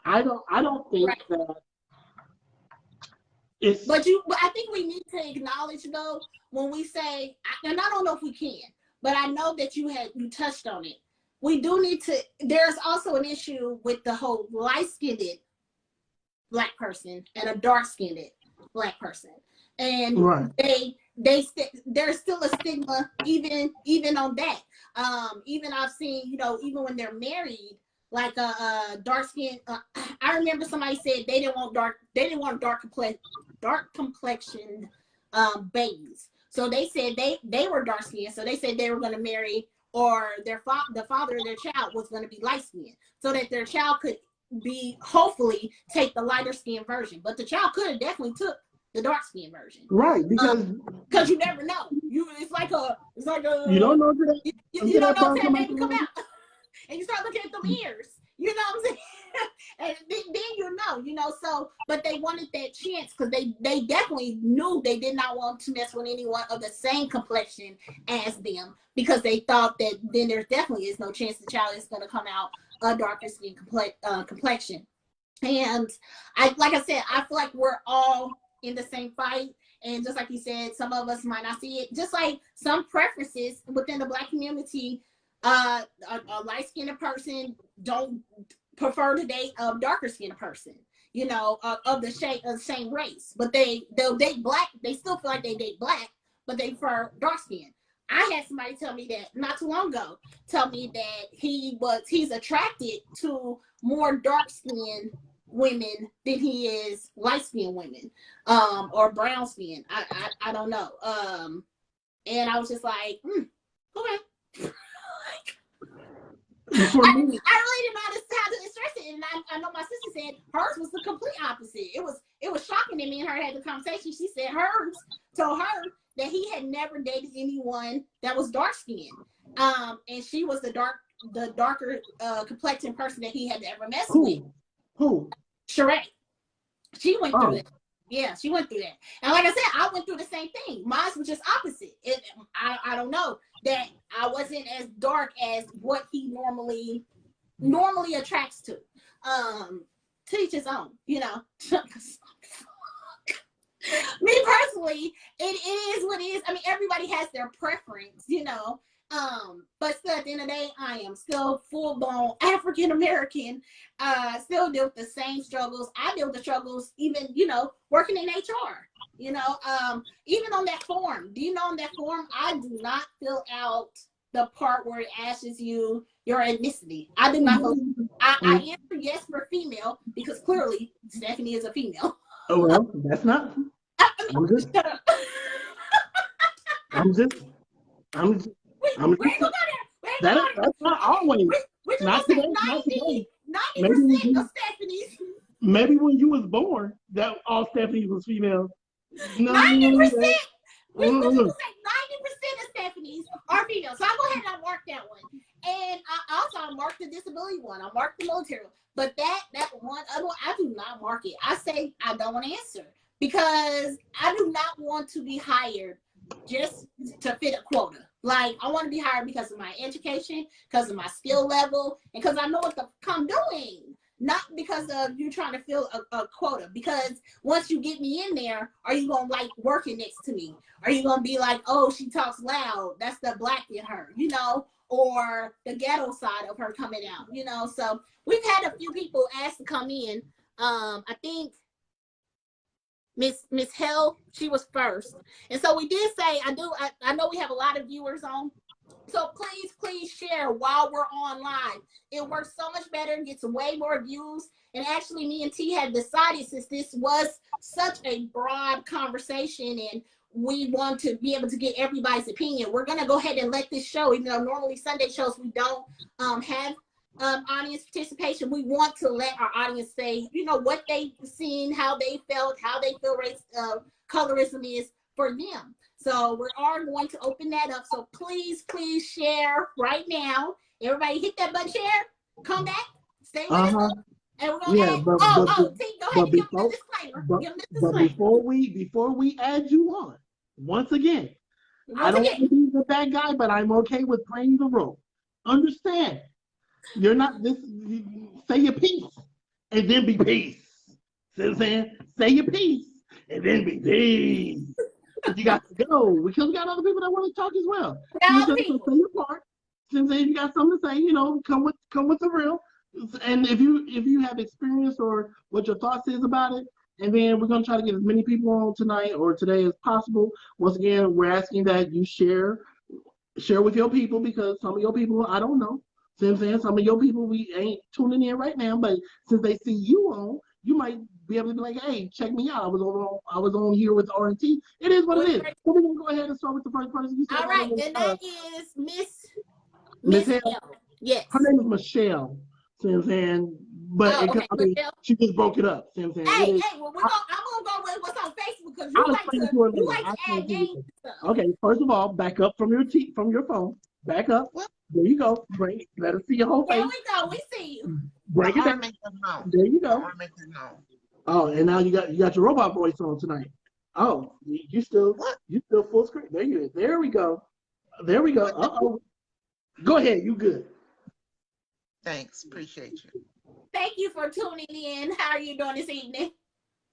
I don't think right. that it's. But I think we need to acknowledge though when we say, and I don't know if we can, but I know that you touched on it. We do need to. There's also an issue with the whole light-skinned black person and a dark-skinned black person, and right. there's still a stigma even on that. Even I've seen, even when they're married, like a dark skin. I remember somebody said they didn't want dark complexioned babies. So they said they were dark skinned. So they said they were going to marry, or the father of their child was going to be light skinned, so that their child could hopefully take the lighter skin version. But the child could have definitely took the dark skin version. Right, because you never know. It's like a you don't know you don't know if that baby come out. And you start looking at them ears. You know what I'm saying? And then so, but they wanted that chance because they definitely knew they did not want to mess with anyone of the same complexion as them, because they thought that then there definitely is no chance the child is going to come out a darker skin complexion. And like I said, I feel like we're all in the same fight. And just like you said, some of us might not see it. Just like some preferences within the black community, a light-skinned person don't prefer to date a darker-skinned person, of the same race. But they'll date black. They still feel like they date black, but they prefer dark skin. I had somebody tell me that not too long ago. Tell me that he's attracted to more dark-skinned women than he is light-skinned women, or brown skin. I don't know. And I was just like, okay. I really didn't know how to express it, and I know my sister said hers was the complete opposite. It was shocking that me and her had the conversation. She said hers told her that he had never dated anyone that was dark skinned, and she was the darker complexion person that he had ever messed with. Who? Shyt. She went through that. Yeah, she went through that. And like I said, I went through the same thing. Mine was just opposite. I don't know, that I wasn't as dark as what he normally attracts to. To each his own, Me personally, it is what it is. I mean, everybody has their preference, but still at the end of the day, I am still full-blown African American, still deal with the same struggles. I deal with the struggles even, working in HR, even on that form. Do you know on that form, I do not fill out the part where it asks you your ethnicity. I do not fill I answer yes for female, because clearly Stephanie is a female. Oh, well, that's not. I'm just. That's not always. Not today. Not today. 90% of Stephanie's. Maybe when you was born, that all Stephanie was female. 90%. We say 90% of Stephanie's are female. So I go ahead and I mark that one. And I marked the disability one. I marked the military one. But that one other one, I do not mark it. I say I don't want to answer, because I do not want to be hired just to fit a quota. Like, I want to be hired because of my education, because of my skill level, and because I know what the fuck I'm doing. Not because of you trying to fill a quota. Because once you get me in there, are you going to like working next to me? Are you going to be like, oh, she talks loud, that's the black in her, or the ghetto side of her coming out, So we've had a few people ask to come in. I think Miss Hell, she was first. And so we did say, I know we have a lot of viewers on. So please share while we're on live. It works so much better and gets way more views. And actually, me and T had decided, since this was such a broad conversation and we want to be able to get everybody's opinion, we're going to go ahead and let this show, even though normally Sunday shows we don't have audience participation. We want to let our audience say, what they've seen, how they felt, how they feel race colorism is for them. So we are going to open that up. So please share right now. Everybody hit that button, share, come back, stay with us, and we're gonna Yeah, add. but T, go ahead but and give them before the disclaimer. but Give them the but disclaimer. before we add you on, once again, I don't want to be the bad guy, but I'm okay with playing the role. Understand? You're not this. Say your piece and then be peace. See what I'm saying? Say your piece and then be peace. You got to go because we got other people that want to talk as well. So say your part. Since you got something to say, come with the real. And if you have experience or what your thoughts is about it, and then we're gonna try to get as many people on tonight or today as possible. Once again, we're asking that you share with your people because some of your people I don't know. See what I'm saying? Some of your people we ain't tuning in right now, but since they see you on, you might be able to be like, hey, check me out. I was on here with R&T. It is what it is. So we're gonna go ahead and start with the first person. You said all right, and that is Miss Michelle. L. Yes. Her name is Michelle. See what I'm saying? But she just broke it up. See what I'm saying? Hey, well, I'm gonna go with what's on Facebook because you like to add names. Okay, first of all, back up from your phone. Back up. There you go. Let us see your whole face. There we go. We see you. Break it down. There you go. Oh, and now you got your robot voice on tonight. Oh, you still full screen. There we go. There we go. Uh-oh. Go ahead. You good. Thanks. Appreciate you. Thank you for tuning in. How are you doing this evening?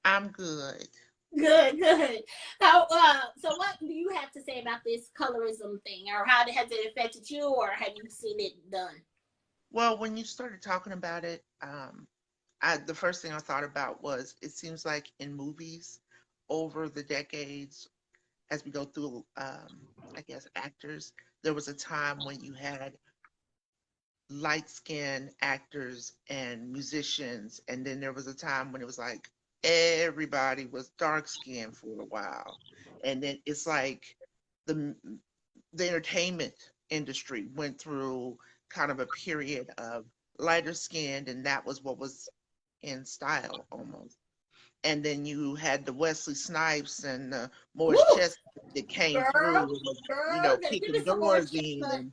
I'm good. Good. So what do you have to say about this colorism thing, or how has it affected you, or have you seen it done? Well, when you started talking about it, the first thing I thought about was it seems like in movies over the decades, as we go through, I guess, actors, there was a time when you had light-skinned actors and musicians, and then there was a time when it was like everybody was dark-skinned for a while, and then it's like the entertainment industry went through kind of a period of lighter skinned, and that was what was in style almost. And then you had the Wesley Snipes and the Morris Chestnut that came through, kicking doors in,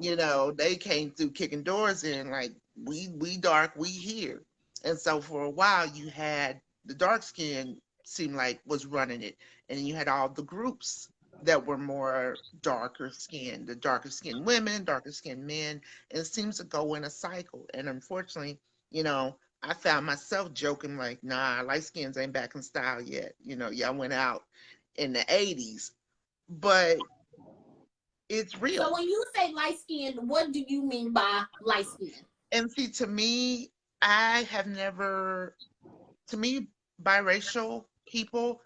and they came through kicking doors in like we dark, we here. And so for a while you had the dark skin seemed like was running it, and then you had all the groups that were more darker skinned, the darker skinned women, darker skinned men, and it seems to go in a cycle. And unfortunately, I found myself joking like, nah, light skins ain't back in style yet. Y'all went out in the 80s, but it's real. So when you say light skin, what do you mean by light skin? And see, to me, biracial people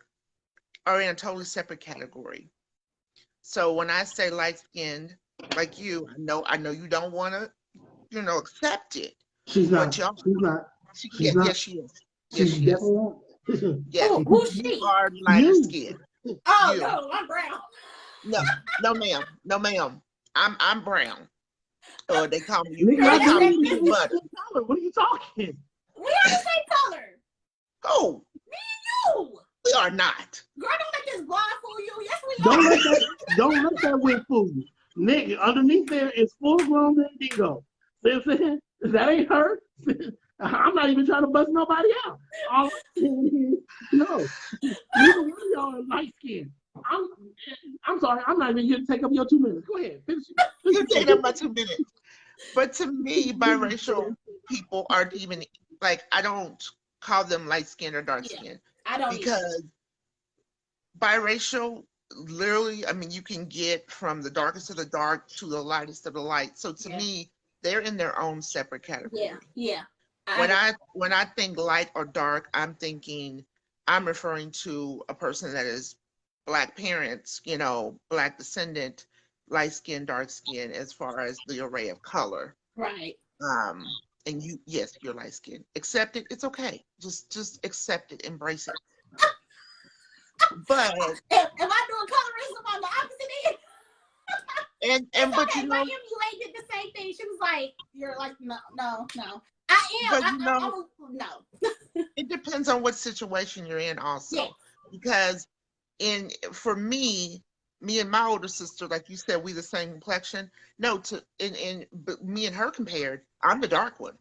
are in a totally separate category. So when I say light skinned, like you, I know you don't want to, accept it. She's not. She's not. Yes, she is. Yes, she is. Yes. Who's she? You are lighter skin. Oh, no, I'm brown. No, ma'am. I'm brown. Or they call me peanut butter. What are you talking? We are the same color. Oh. Me and you. We are not. Girl, don't let this blind fool you. Yes, we are. Don't let that wig fool you. Nigga, underneath there is full-grown Dingo. See what I'm saying? That ain't her. I'm not even trying to bust nobody out. No. Neither one of y'all are light skinned. I'm sorry, I'm not even here to take up your 2 minutes. Go ahead. You take up my 2 minutes. But to me, biracial people aren't even, like, I don't call them light skinned or dark skinned. I don't because biracial, literally, I mean, you can get from the darkest of the dark to the lightest of the light. So to me, they're in their own separate category. Yeah. When I think light or dark, I'm referring to a person that is Black parents, Black descendant, light skin, dark skin, as far as the array of color. Right. And you're light skinned. Accept it. It's okay. Just accept it. Embrace it. But am I doing colorism on the opposite end? but okay. My emulate did the same everything. She was like, "You're like, no, no, no. I am. But No. it depends on what situation you're in Yeah. also. Because for me and my older sister, like you said, we the same complexion. No, but me and her compared, I'm the dark one.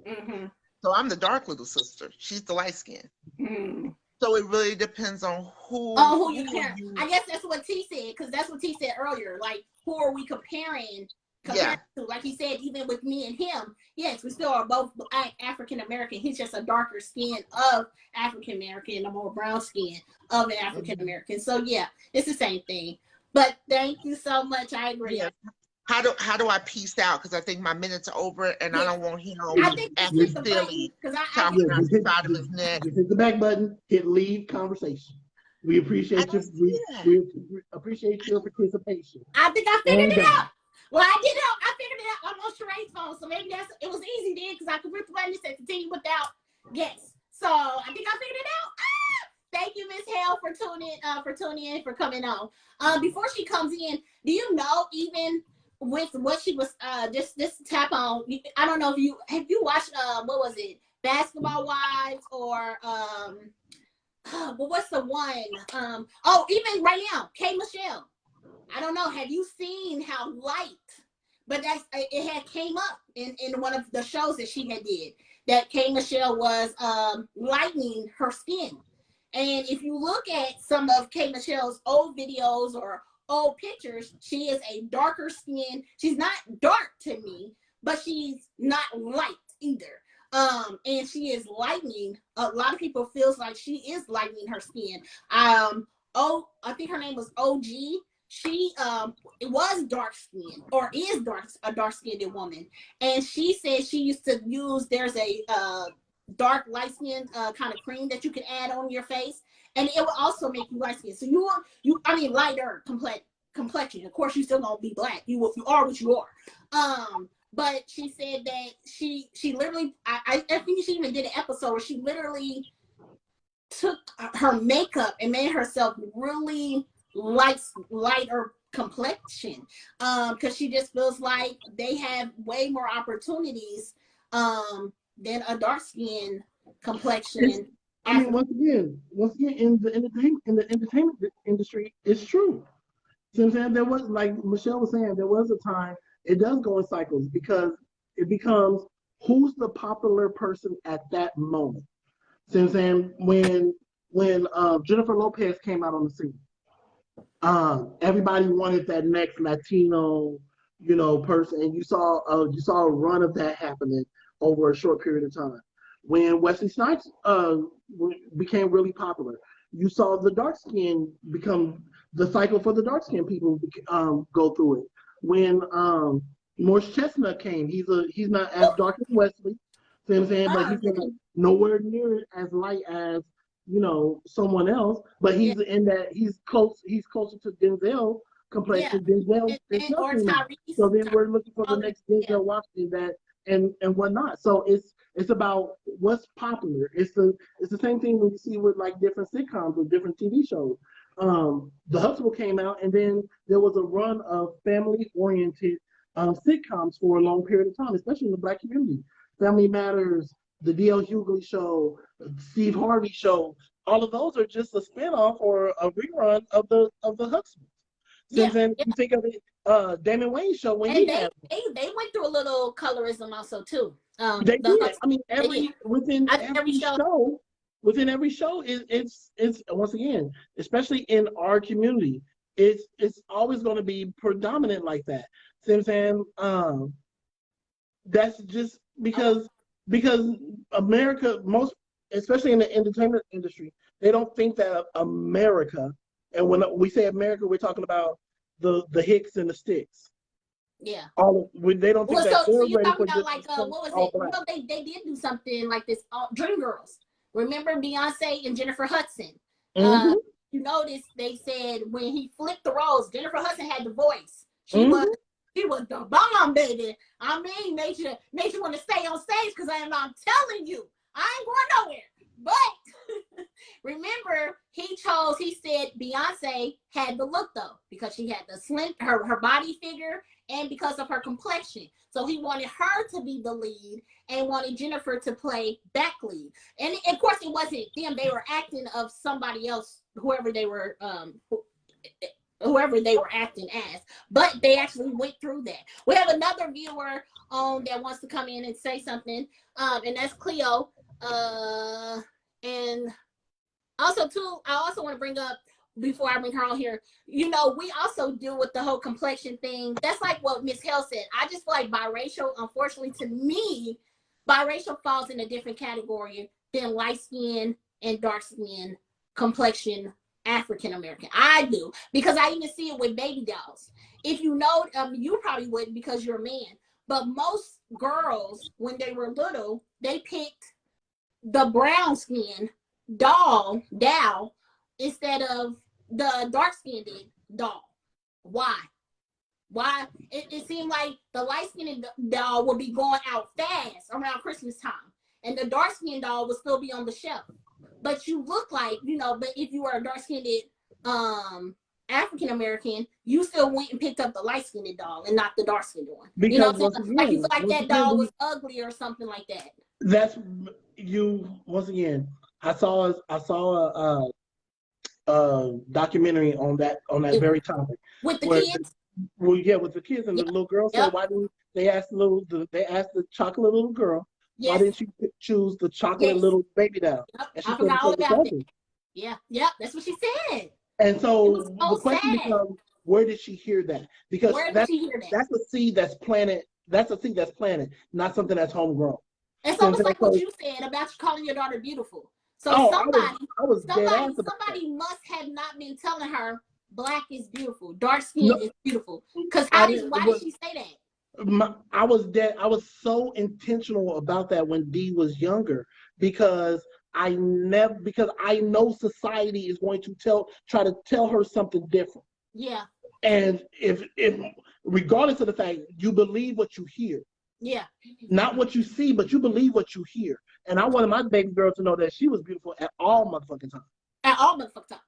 Mm-hmm. So I'm the dark little sister. She's the light skin. Mm-hmm. So it really depends on Oh, who you are compare? you. I guess that's what T said, because that's what T said earlier. Like, who are we comparing Yeah. to? Like he said, even with me and him, yes, we still are both African American. He's just a darker skin of African American, a more brown skin of an African American. So yeah, it's the same thing. But thank you so much. I agree. Yeah. How do I peace out? Because I think my minutes are over, and I Yeah. don't want him I think just acting hit the button silly, because I talking get out just the hit, side of his neck. just hit the back button, hit leave conversation. We I appreciate don't you. see that. We appreciate your participation. I think I figured And it done. out. Well, I did know. I figured it out. I'm on Sheree's phone, so maybe it was easy then because I could press the button and say continue without guests. So I think I figured it out. Thank you, Miss Hale, for tuning in, for coming on. Before she comes in, do you know, even with what she was just tap on? I don't know if you watched what was it, Basketball Wives, or but what's the one? Even right now, K Michelle. I don't know. Have you seen how light? But it had came up in one of the shows that she had did, that K Michelle was lightening her skin. And if you look at some of K Michelle's old videos or old pictures, she is a darker skin. She's not dark to me, but she's not light either. And she is lightening. A lot of people feels like she is lightening her skin. I think her name was OG. She it was dark skinned, or is a dark skinned woman, and she said she used to use, there's a dark light skin kind of cream that you can add on your face, and it will also make you light skin. So lighter complexion. Of course, you still gonna be black. You are what you are. But she said that she literally, I think she even did an episode where she literally took her makeup and made herself really lighter complexion, because she just feels like they have way more opportunities than a dark skin complexion. I mean, once again, in the entertainment industry, it's true. See what I'm saying? There was, like Michelle was saying, there was a time it does go in cycles because it becomes who's the popular person at that moment. See what I'm saying? When Jennifer Lopez came out on the scene, everybody wanted that next Latino, person, and you saw a run of that happening over a short period of time. When Wesley Snipes became really popular, you saw the dark skin become the cycle for the dark skin people go through it. When Morris Chestnut came, he's not as dark as Wesley, see what I'm saying? But he's nowhere near as light as someone else, but he's closer to Denzel complexion. Denzel Or came out. Tyrese. So then we're looking for the next Denzel Washington and whatnot. So it's about what's popular. It's the same thing when you see with like different sitcoms or different TV shows. The Huxtable came out, and then there was a run of family-oriented sitcoms for a long period of time, especially in the Black community. Family Matters, the D.L. Hughley Show, Steve Harvey Show. All of those are just a spinoff or a rerun of the Huxtables. Since then, you think of it, Damon Wayne's show when they went through a little colorism also too. They did. I mean, within every show, it's once again, especially in our community, it's always going to be predominant like that. See what I'm saying? That's just because America, especially in the entertainment industry, they don't think that America, and when we say America, we're talking about the Hicks and the Sticks. Yeah. They don't think that so they're you're ready talking for about just like what was all it? black. Well, they did do something like this. Dreamgirls. Remember Beyonce and Jennifer Hudson? Mm-hmm. You notice they said when he flipped the roles, Jennifer Hudson had the voice. She Mm-hmm. was the bomb, baby. I mean, made you want to stay on stage because I'm telling you, I ain't going nowhere. But Remember, he said Beyonce had the look though, because she had the slim, her body figure, and because of her complexion. So he wanted her to be the lead and wanted Jennifer to play back lead. And of course, it wasn't them; they were acting of somebody else, whoever they were acting as. But they actually went through that. We have another viewer that wants to come in and say something, and that's Cleo. And also too, I also want to bring up, before I bring her on here, we also deal with the whole complexion thing. That's like what Miss Hell said. I just feel like biracial, unfortunately to me, biracial falls in a different category than light skin and dark skin complexion African American. I do, because I even see it with baby dolls. If you know, you probably wouldn't because you're a man, but most girls, when they were little, they picked the brown skin doll instead of the dark skinned doll. Why? It seemed like the light skinned doll would be going out fast around Christmas time, and the dark skinned doll would still be on the shelf. But you look like, but if you were a dark skinned African American, you still went and picked up the light skinned doll and not the dark skinned one. Because like you feel like that doll was ugly or something like that. That's you once again. I saw a documentary on that very topic with the kids. With the kids, and the little girl said, "Why didn't they ask the chocolate little girl? Yes. Why didn't she choose the chocolate little baby doll?" Yep. And she I forgot all about that. Yeah, that's what she said. And so the question becomes, where did she hear that? Because that's a seed that's planted. That's a seed that's planted, not something that's homegrown. It's almost like what you said about calling your daughter beautiful. So somebody must have not been telling her black is beautiful, dark skin is beautiful. Because why did she say that? I was so intentional about that when Dee was younger, because I know society is going to try to tell her something different. Yeah. And if regardless of the fact, you believe what you hear. Yeah. Not what you see, but you believe what you hear. And I wanted my baby girl to know that she was beautiful at all motherfucking times. At all motherfucking times.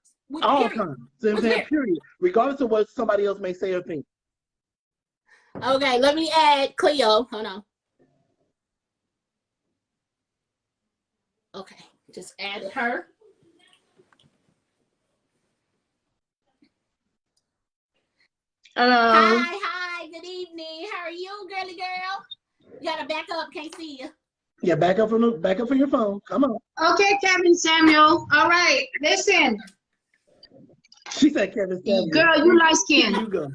All times. Period. Regardless of what somebody else may say or think. Okay, let me add Cleo. Hold on. Okay, just added her. Hello. Hi, good evening. How are you, girly girl? You gotta back up, can't see you. Yeah, back up from your phone. Come on. Okay, Kevin Samuel. All right, listen. She said Kevin Samuel. Girl, you light skin. You go.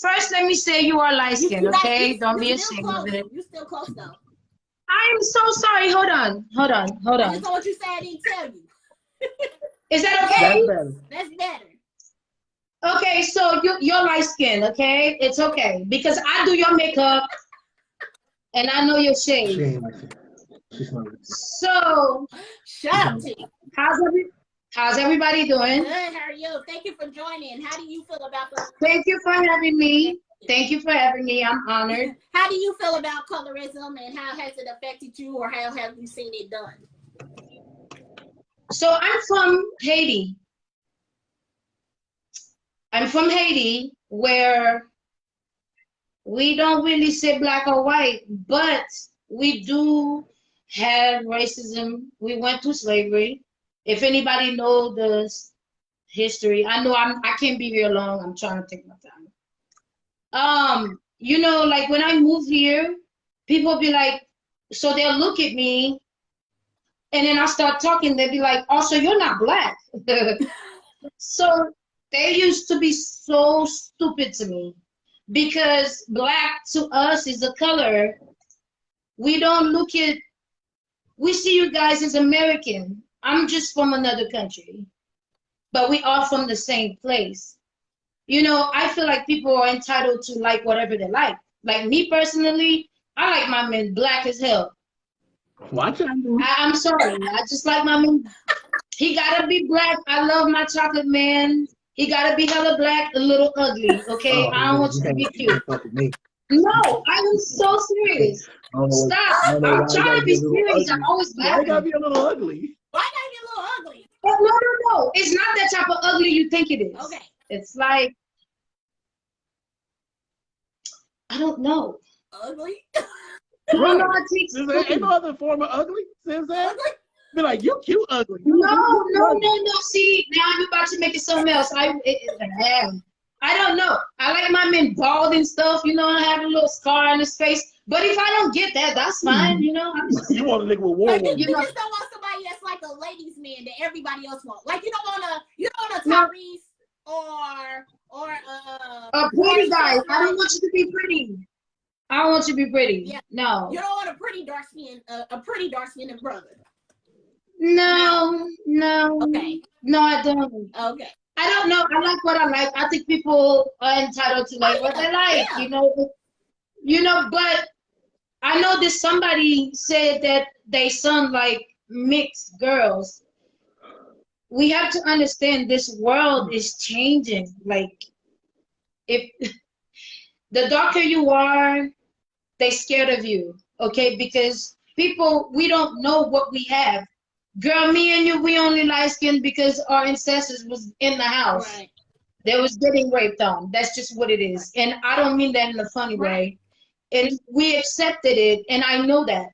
First, let me say you are light skin, okay? Don't be ashamed of it. You're still close though. I am so sorry. Hold on. I just know what you said. I didn't tell you. Is that okay? That's better. Okay, so you're light skin, okay? It's okay, because I do your makeup and I know your shade. So shut up, T. How's everybody doing? Good. How are you? Thank you for joining. How do you feel about the? Thank you for having me. Thank you for having me. I'm honored. How do you feel about colorism, and how has it affected you, or how have you seen it done? So I'm from Haiti. Where we don't really say black or white, but we do have racism. We went through slavery. If anybody knows the history, I know I can't be here long. I'm trying to take my time. Like when I moved here, people be like, so they'll look at me, and then I start talking. They'll be like, "Oh, so you're not black?" So they used to be so stupid to me, because black to us is a color. We don't look at. We see you guys as American. I'm just from another country, but we are from the same place. I feel like people are entitled to like whatever they like. Like me personally, I like my men black as hell. Watch out. I'm sorry. I just like my man. He gotta be black. I love my chocolate man. He gotta be hella black, a little ugly. Okay, I don't want you to be cute. No, I am so serious. I don't know what, Stop. I don't know I'm why you trying gotta to be be a little serious. I'm ugly. always Why you gotta laughing. be a little ugly? Why gotta be a little ugly? But no. It's not that type of ugly you think it is. Okay. It's like, I don't know. Ugly? I don't know Right. how to explain. Ain't no other form of ugly. See what I'm saying? Ugly? Be like, you cute ugly. No. See, now you're about to make it something else. I don't know. I like my men bald and stuff, you know, I have a little scar on his face. But if I don't get that, that's fine, you know. You want a nigga with war Like you, woman. you You know, just don't want somebody that's like a ladies' man that everybody else wants. Like you don't want a No. Tyrese or a pretty guy. Shyt. I don't want you to be pretty. I don't want you to be pretty. Yeah. No. You don't want a pretty dark skinned brother. No. Okay. No, I don't. Okay. I don't know. I like what I like. I think people are entitled to like what they like, Yeah. you know, but I know that somebody said that they son like mixed girls. We have to understand this world is changing. Like if the darker you are, they scared of you. Okay, because people we don't know what we have. Girl, me and you, we only light skinned because our ancestors was in the house. Right. They was getting raped on. That's just what it is. And I don't mean that in a funny way. And we accepted it, and I know that,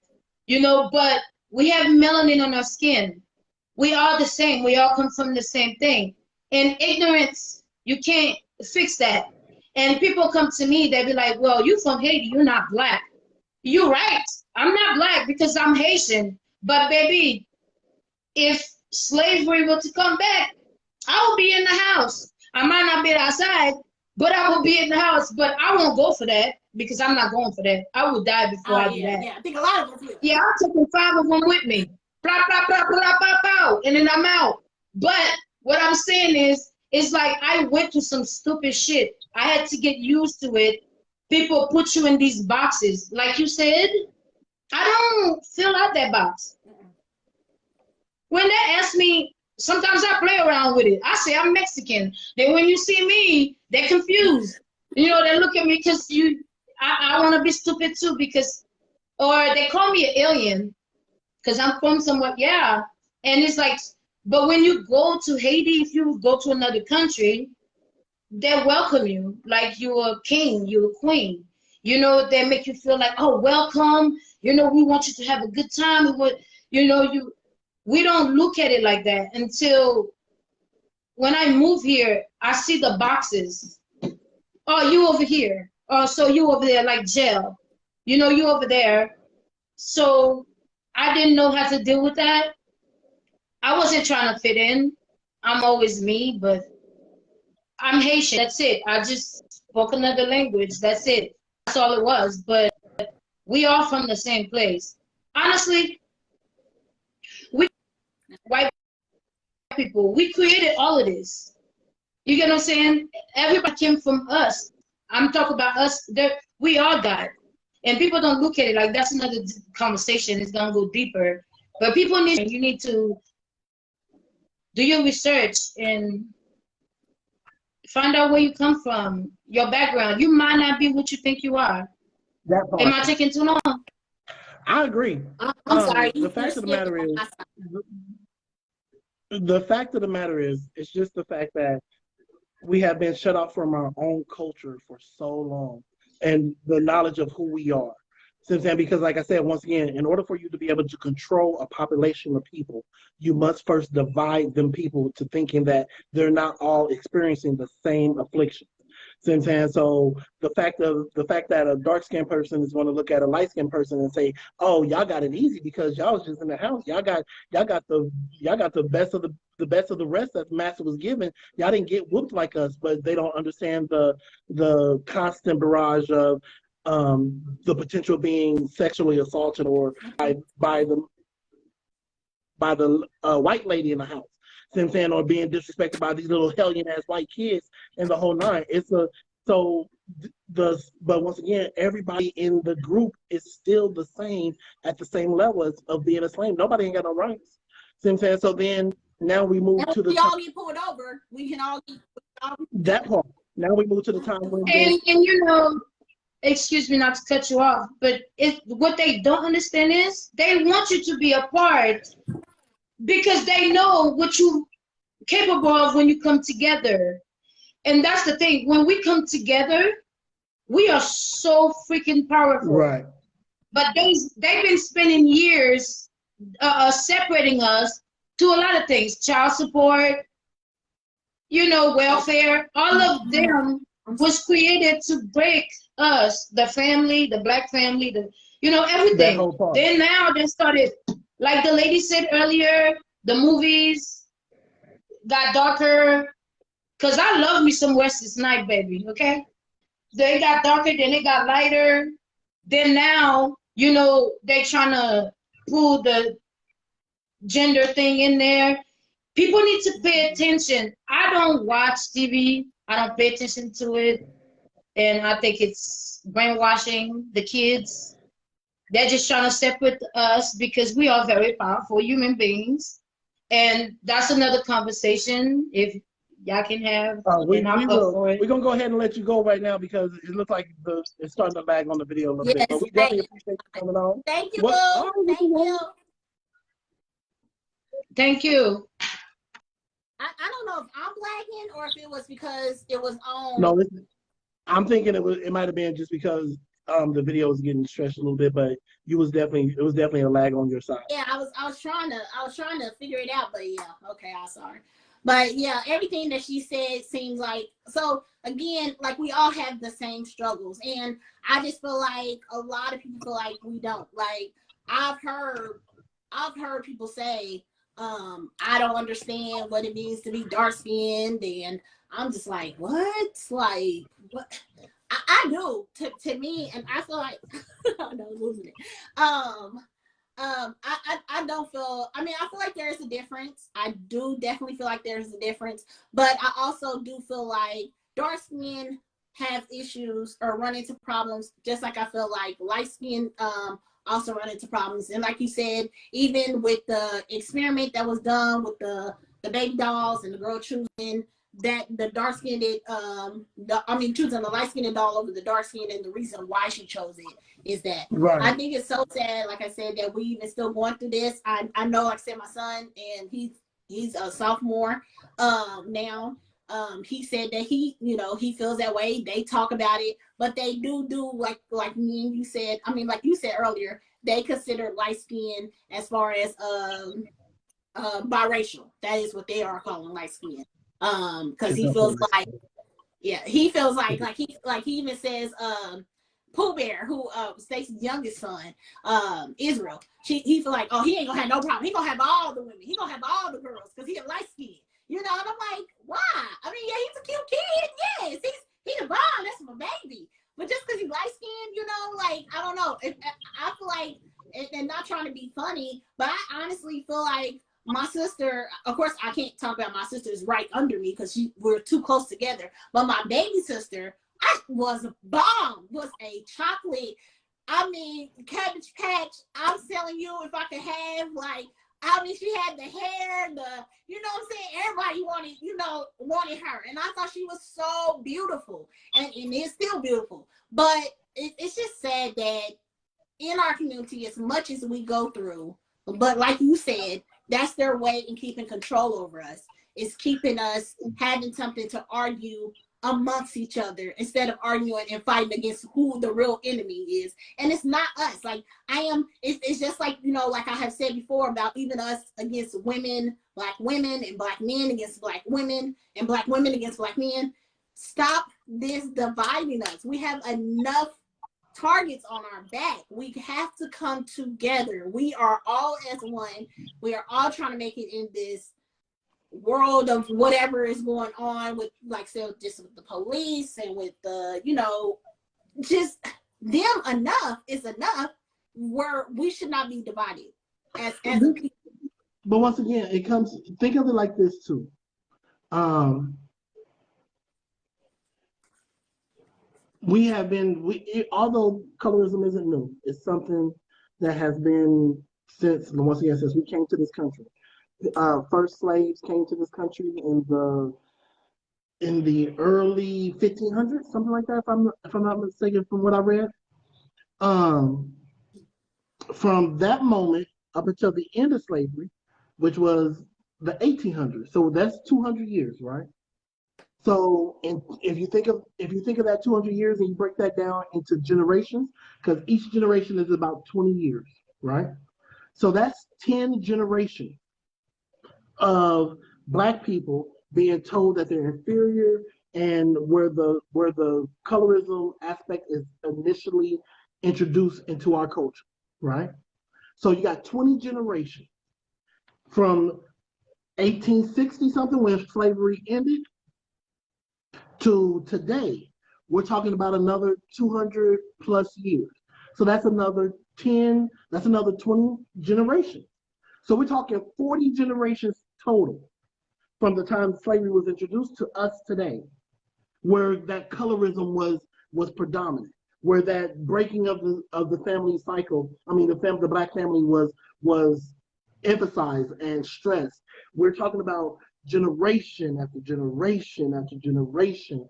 you know, but we have melanin on our skin. We are the same. We all come from the same thing. And ignorance, you can't fix that. And people come to me, they be like, well, you from Haiti, you're not black. You're right. I'm not black because I'm Haitian. But baby, if slavery were to come back, I will be in the house. I might not be outside, but I will be in the house. But I won't go for that because I'm not going for that. I will die before I do that. Yeah. I think a lot of us will. Yeah, I'm taking 5 of them with me. Blah, blah, blah, blah, blah, blah, and then I'm out. But what I'm saying is, it's like I went through some stupid shit. I had to get used to it. People put you in these boxes. Like you said, I don't fill out that box. When they ask me, sometimes I play around with it. I say I'm Mexican. Then when you see me, they're confused. You know, they look at me because I want to be stupid too because, or they call me an alien because I'm from somewhere, yeah. And it's like, but when you go to Haiti, if you go to another country, they welcome you like you're a king, you're a queen. You know, they make you feel like, oh, welcome. You know, we want you to have a good time. We don't look at it like that until when I move here, I see the boxes. Oh, you over here. Oh, so you over there, like jail. You know, you over there. So I didn't know how to deal with that. I wasn't trying to fit in. I'm always me, but I'm Haitian. That's it. I just spoke another language. That's it. That's all it was. But we are from the same place. Honestly, we white people, we created all of this. You get what I'm saying? Everybody came from us. I'm talking about us. We are God. And people don't look at it like that's another conversation. It's going to go deeper. But you need to do your research and find out where you come from, your background. You might not be what you think you are. That part. Am I taking too long? I agree. I'm sorry. The fact of the matter is, it's just the fact that we have been shut off from our own culture for so long and the knowledge of who we are. Because like I said, once again, in order for you to be able to control a population of people, you must first divide them people to thinking that they're not all experiencing the same affliction. So the fact that a dark-skinned person is going to look at a light-skinned person and say, "Oh, y'all got it easy because y'all was just in the house. Y'all got the best of the rest that the master was given. Y'all didn't get whooped like us." But they don't understand the constant barrage of the potential being sexually assaulted or by the white lady in the house. Or being disrespected by these little hellion ass white kids and the whole nine. But once again, everybody in the group is still the same at the same level of being a slave. Nobody ain't got no rights. So then now we move to the we all get pulled over. We can all get that part. Now we move to the time when And you know, excuse me not to cut you off, but what they don't understand is they want you to be a part because they know what you capable of when you come together. And that's the thing. When we come together, we are so freaking powerful. Right. But they've been spending years separating us to a lot of things, child support, welfare. All of them was created to break us, the family, the black family, That everything. whole part. Then now they started, like the lady said earlier, the movies got darker. Cause I love me some Wesley Snipe, baby. Okay, they got darker, then they got lighter. Then now, they trying to pull the gender thing in there. People need to pay attention. I don't watch TV. I don't pay attention to it. And I think it's brainwashing the kids. They're just trying to separate us because we are very powerful human beings. And that's another conversation if y'all can have. We're I'm up for it. going to go ahead and let you go right now because it looks like it's starting to lag on the video a little bit. But we definitely appreciate you coming on. Thank you, What? Boo. Oh, Thank you. Thank you. I don't know if I'm lagging or if it was because it was on. No, I'm thinking it might have been just because the video was getting stretched a little bit, but it was definitely a lag on your side. Yeah, I was trying to figure it out, but yeah, okay, I'm sorry. But yeah, everything that she said seems like, so again, like we all have the same struggles, and I just feel like a lot of people feel like we don't. Like I've heard people say, I don't understand what it means to be dark skinned, and I'm just like, what? Like what? I do to me, and I feel like I'm losing it. I don't feel, I mean, I feel like there's a difference. I do definitely feel like there's a difference, but I also do feel like dark skin have issues or run into problems, just like I feel like light skin also run into problems. And like you said, even with the experiment that was done with the baby dolls and the girl choosing that the dark skinned choosing the light skinned doll over the dark skinned, and the reason why she chose it is that I think it's so sad, like I said, that we even still going through this. I know, like I said, my son, and he's a sophomore now. He said that he feels that way. They talk about it, but they do like me and you said. I mean, like you said earlier, they consider light skin as far as biracial. That is what they are calling light skin. Because he feels like, he feels like he even says Pooh Bear, who Stacey's youngest son, Israel. He feel like, oh, he ain't gonna have no problem. He gonna have all the women. He gonna have all the girls because he a light skin. And I'm like, why? I mean, yeah, he's a cute kid. Yes, he's a bomb. That's my baby. But just because he's light skinned, like, I don't know. I feel like, and not trying to be funny, but I honestly feel like my sister, of course, I can't talk about my sister's right under me because we're too close together. But my baby sister, was a bomb, was a chocolate. I mean, Cabbage Patch. I'm telling you, if I could have she had the hair, what I'm saying? Everybody wanted her. And I thought she was so beautiful. And it's still beautiful. But it's just sad that in our community, as much as we go through, but like you said, that's their way in keeping control over us. It's keeping us having something to argue amongst each other instead of arguing and fighting against who the real enemy is. And it's not us. Like it's just like, like I have said before about even us against women, and black men against black women, and black women against black men. Stop this dividing us. We have enough targets on our back. We have to come together. We are all as one. We are all trying to make it in this world of whatever is going on with, like, so just with the police and with the, just them. Enough is enough. Where we should not be divided as a people. But once again, think of it like this too. We have been, although colorism isn't new, it's something that has been since we came to this country. First slaves came to this country in the in the early 1500s, something like that, if I'm not mistaken, from what I read. Um, from that moment up until the end of slavery, which was the 1800s. So that's 200 years, right? So, and if you think of that 200 years and you break that down into generations, because each generation is about 20 years, right? So that's 10 generations of Black people being told that they're inferior, and where the colorism aspect is initially introduced into our culture, right? So you got 20 generations from 1860 something when slavery ended to today. We're talking about another 200 plus years. So that's another 10, that's another 20 generations. So we're talking 40 generations total from the time slavery was introduced to us today, where that colorism was predominant, where that breaking of the family cycle, the Black family was emphasized and stressed. We're talking about generation after generation after generation,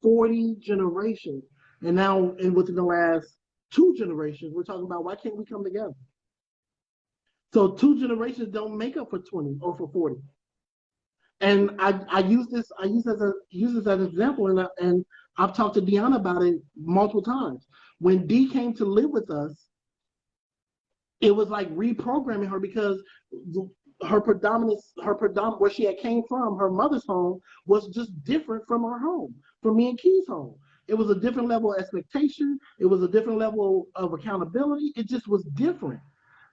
40 generations. And now, and within the last 2 generations, we're talking about why can't we come together? So 2 generations don't make up for 20 or for 40. And I use this as an example, and I've talked to Deanna about it multiple times. When Dee came to live with us, it was like reprogramming her, because her predominance, where she had came from, her mother's home was just different from our home, from me and Key's home. It was a different level of expectation. It was a different level of accountability. It just was different.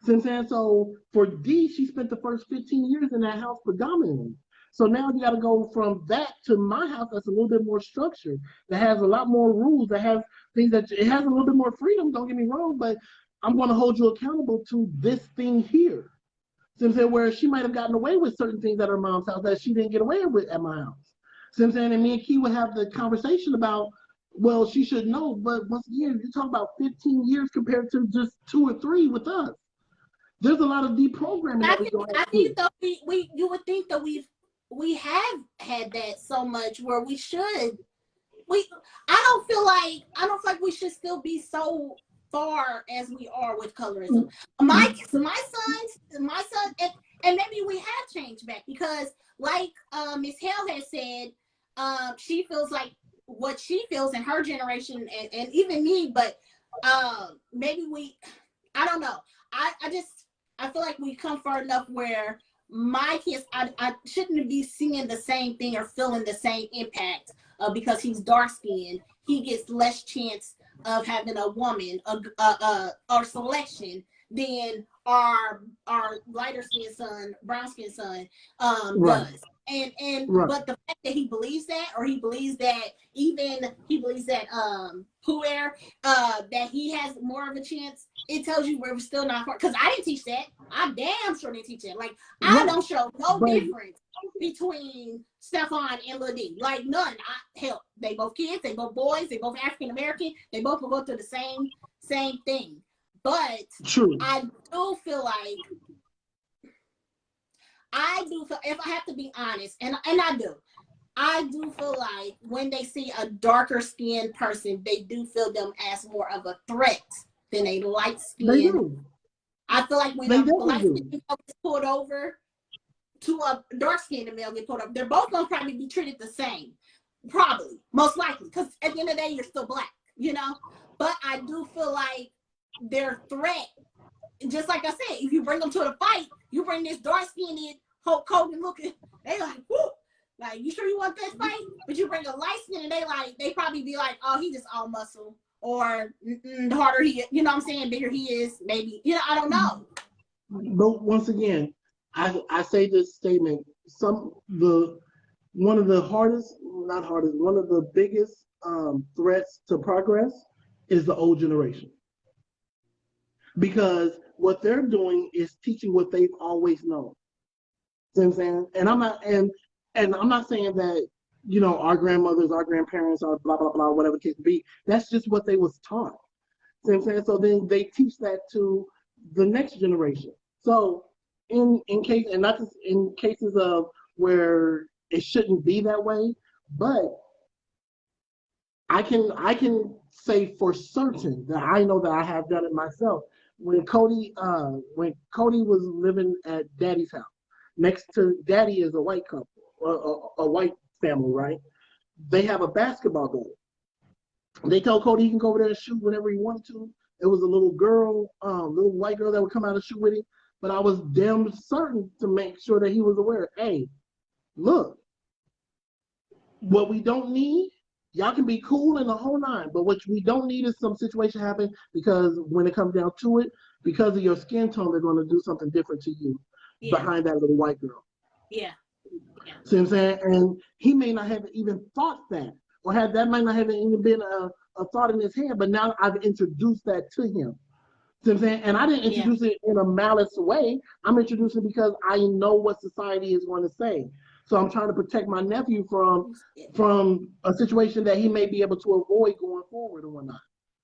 So for Dee, she spent the first 15 years in that house predominantly. So now you got to go from that to my house that's a little bit more structured, that has a lot more rules, that has things that it has a little bit more freedom. Don't get me wrong, but I'm going to hold you accountable to this thing here. Where she might have gotten away with certain things at her mom's house that she didn't get away with at my house. And me and Key would have the conversation about, well, she should know, but once again, you're talking about 15 years compared to just 2 or 3 with us. There's a lot of deprogramming that we're going to have to do. Though you would think that we have had that so much where we should. I don't feel like we should still be so far as we are with colorism. My son, and maybe we have changed back, because like Miss Hale has said, she feels like what she feels in her generation, and even me, but maybe I don't know. I feel like we come far enough where my kids, I shouldn't be seeing the same thing or feeling the same impact because he's dark skinned. He gets less chance of having a woman or selection than our lighter skinned son, brown skinned son Right. does. And Right. But the fact that he believes that, or he believes that that he has more of a chance, it tells you we're still not hard. Because I didn't teach that. I damn sure didn't teach that. Like, I don't show no difference between Stefan and Lil D. Like, none. Hell, they both kids, they both boys, they both African American, they both will go through the same thing. But True. I do feel like, if I have to be honest, and I do feel like when they see a darker skinned person, they do feel them as more of a threat than a light skinned. They do. I feel like when a light skinned male gets pulled over to a dark skinned male get pulled over, they're both gonna probably be treated the same. Probably, most likely, because at the end of the day, you're still Black, you know? But I do feel like their threat, just like I said, if you bring them to the fight, you bring this dark skinned Hulk Hogan looking, they like, whoo, like, you sure you want this fight? But you bring a light skin and they probably be like, oh, he just all muscle, or the harder he, you know what I'm saying, bigger he is, maybe, you know, I don't know. But once again, I say this statement, one of the biggest threats to progress is the old generation. Because what they're doing is teaching what they've always known. You know what I'm saying? And I'm not saying that, you know, our grandmothers, our grandparents, or blah, blah, blah, whatever the case be. That's just what they was taught. You know what I'm saying? So then they teach that to the next generation. So in cases of where it shouldn't be that way, But I can say for certain that I know that I have done it myself. When Cody was living at Daddy's house, next to Daddy is a white couple, a white family, right? They have a basketball goal. They told Cody he can go over there and shoot whenever he wanted to. It was a little girl, little white girl that would come out and shoot with him. But I was damn certain to make sure that he was aware. Hey, look, what we don't need, y'all can be cool in the whole nine, but what we don't need is some situation happen because when it comes down to it, because of your skin tone, they're going to do something different to you behind that little white girl. Yeah. See what I'm saying? And he may not have even thought that, or that might not have even been a thought in his head, but now I've introduced that to him. See what I'm saying? And I didn't introduce it in a malice way. I'm introducing it because I know what society is going to say. So I'm trying to protect my nephew from a situation that he may be able to avoid going forward or whatnot.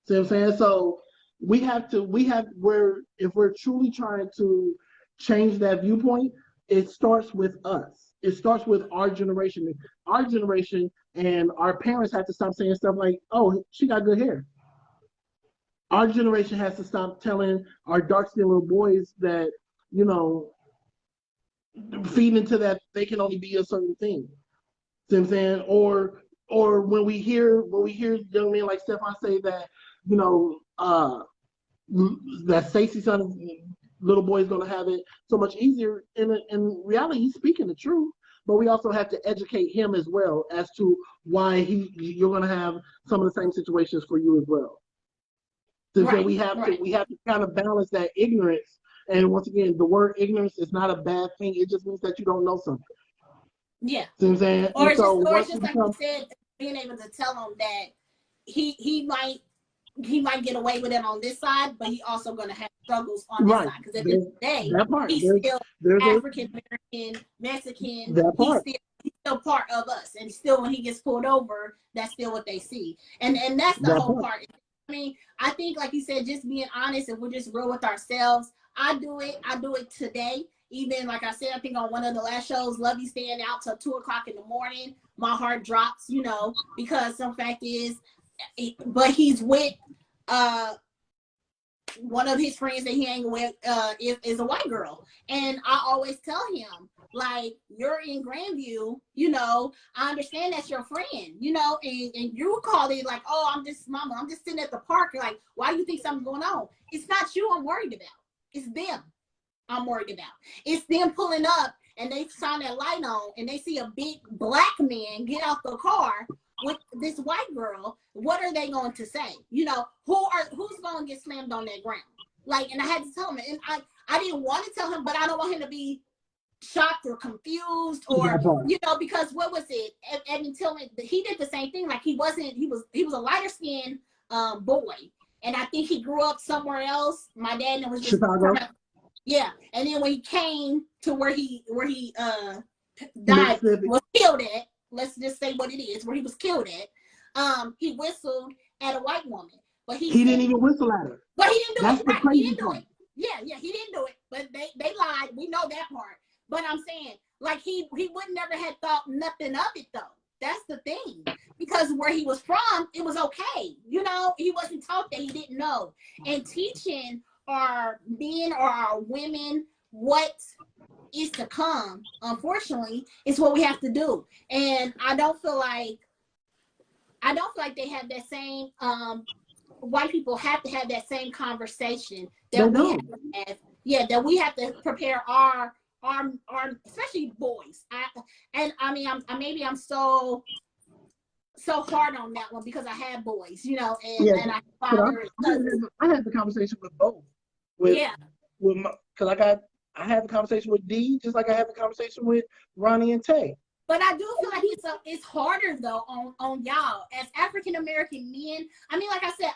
See what I'm saying? So if we're truly trying to change that viewpoint, it starts with us. It starts with our generation. Our generation and our parents have to stop saying stuff like, "Oh, she got good hair." Our generation has to stop telling our dark-skinned little boys that, feed into that they can only be a certain thing. See what I'm saying? Or when we hear young men like Stefan say that, that Stacey's son, little boy, is going to have it so much easier. In reality, he's speaking the truth. But we also have to educate him as well as to why you're going to have some of the same situations for you as well. So we have to kind of balance that ignorance. And once again, the word ignorance is not a bad thing. It just means that you don't know something. Yeah. See what I'm saying? Or it's just like you said, being able to tell him that he might get away with it on this side, but he also going to have struggles on this side. Because at the end of the day, he's still African American, Mexican. He's still part of us, and still when he gets pulled over, that's still what they see. And that's the whole part. I mean, I think, like you said, just being honest, and we're just real with ourselves. I do it today. Even like I said, I think on one of the last shows, Lovey staying out till 2:00 in the morning. My heart drops, because some fact is, but he's with one of his friends that he ain't with is a white girl, and I always tell him, like, you're in Grandview, I understand that's your friend, and you call it like, oh, I'm just sitting at the park. You're like, why do you think something's going on? It's not you I'm worried about. It's them I'm worried about. It's them pulling up and they shine that light on and they see a big black man get out the car with this white girl. What are they going to say? Who's going to get slammed on that ground? Like, and I had to tell him, and I didn't want to tell him, but I don't want him to be shocked or confused or because what was it? Evan Tillman, he did the same thing. Like, he was a lighter skinned boy, and I think he grew up somewhere else. My dad was just Chicago. Yeah, and then when he came to where he died, was killed at. Let's just say what it is, where he was killed at. He whistled at a white woman, but he didn't even whistle at her. But he didn't do That's it. The right? crazy He didn't part. do it. Yeah, he didn't do it. But they lied. We know that part. But I'm saying, like, he would never have thought nothing of it though. That's the thing. Because where he was from, it was okay. He wasn't taught that he didn't know. And teaching our men or our women what is to come, unfortunately, is what we have to do. And I don't feel like they have that same white people have to have that same conversation that we have to have. Yeah, that we have to prepare our especially boys. I'm so hard on that one because I have boys, and I have fathers. I had the conversation with both. Because I had the conversation with D, just like I had the conversation with Ronnie and Tay. But I do feel like it's harder though on y'all as African American men. I mean, like I said,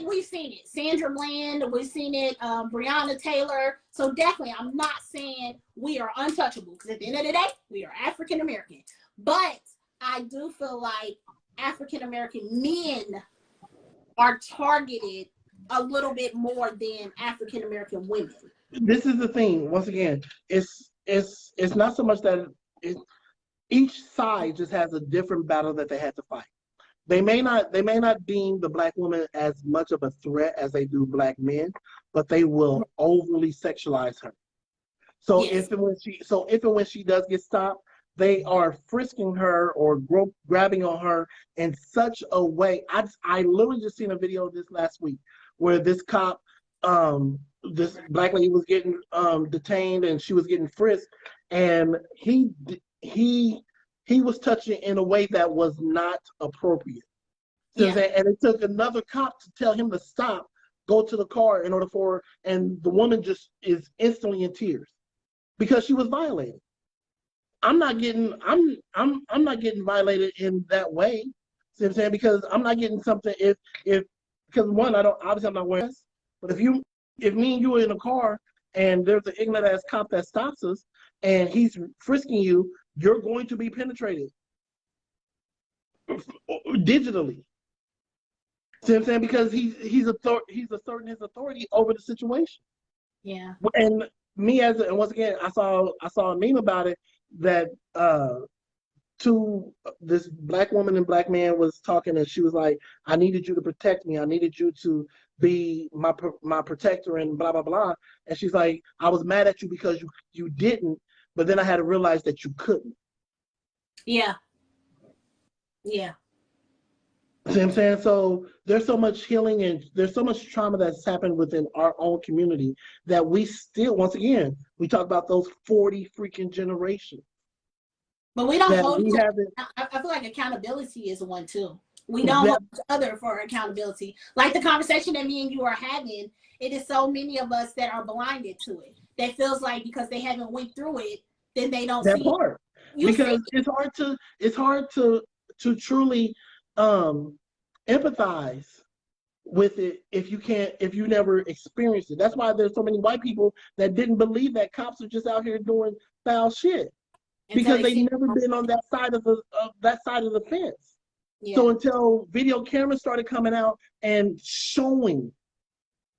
we've seen it. Sandra Bland, we've seen it. Breonna Taylor. So definitely, I'm not saying we are untouchable because at the end of the day, we are African American. But I do feel like African American men are targeted a little bit more than African American women. This is the thing. Once again, it's not so much that each side just has a different battle that they had to fight. They may not deem the black woman as much of a threat as they do black men, but they will overly sexualize her. So Yes. if and when she does get stopped, they are frisking her or grabbing on her in such a way. I literally just seen a video of this last week where this cop, this black lady was getting detained and she was getting frisked, and he was touching in a way that was not appropriate. Yeah. And it took another cop to tell him to stop, go to the car in order for, and the woman just is instantly in tears because she was violated. I'm not getting violated in that way. See what I'm saying? Because I'm not getting something if because one, I don't, obviously I'm not wearing this, but if me and you are in a car and there's an ignorant ass cop that stops us and he's frisking you, you're going to be penetrated digitally. See what I'm saying? Because he's asserting his authority over the situation. Yeah. And and once again, I saw a meme about it that to this black woman and black man was talking, and she was like, "I needed you to protect me. I needed you to be my protector," and blah blah blah. And she's like, "I was mad at you because you didn't, but then I had to realize that you couldn't." Yeah. Yeah. See what I'm saying? So there's so much healing and there's so much trauma that's happened within our own community that we still, once again, we talk about those 40 freaking generations. But we don't hold we haven't. I feel like accountability is one too. We don't hold each other for accountability. Like the conversation that me and you are having, it is so many of us that are blinded to it. That feels like because they haven't went through it, then they don't That see part. Because it's hard to truly empathize with it if you never experienced it. That's why there's so many white people that didn't believe that cops are just out here doing foul shit because they never been on that side of the fence. Yeah. So until video cameras started coming out and showing,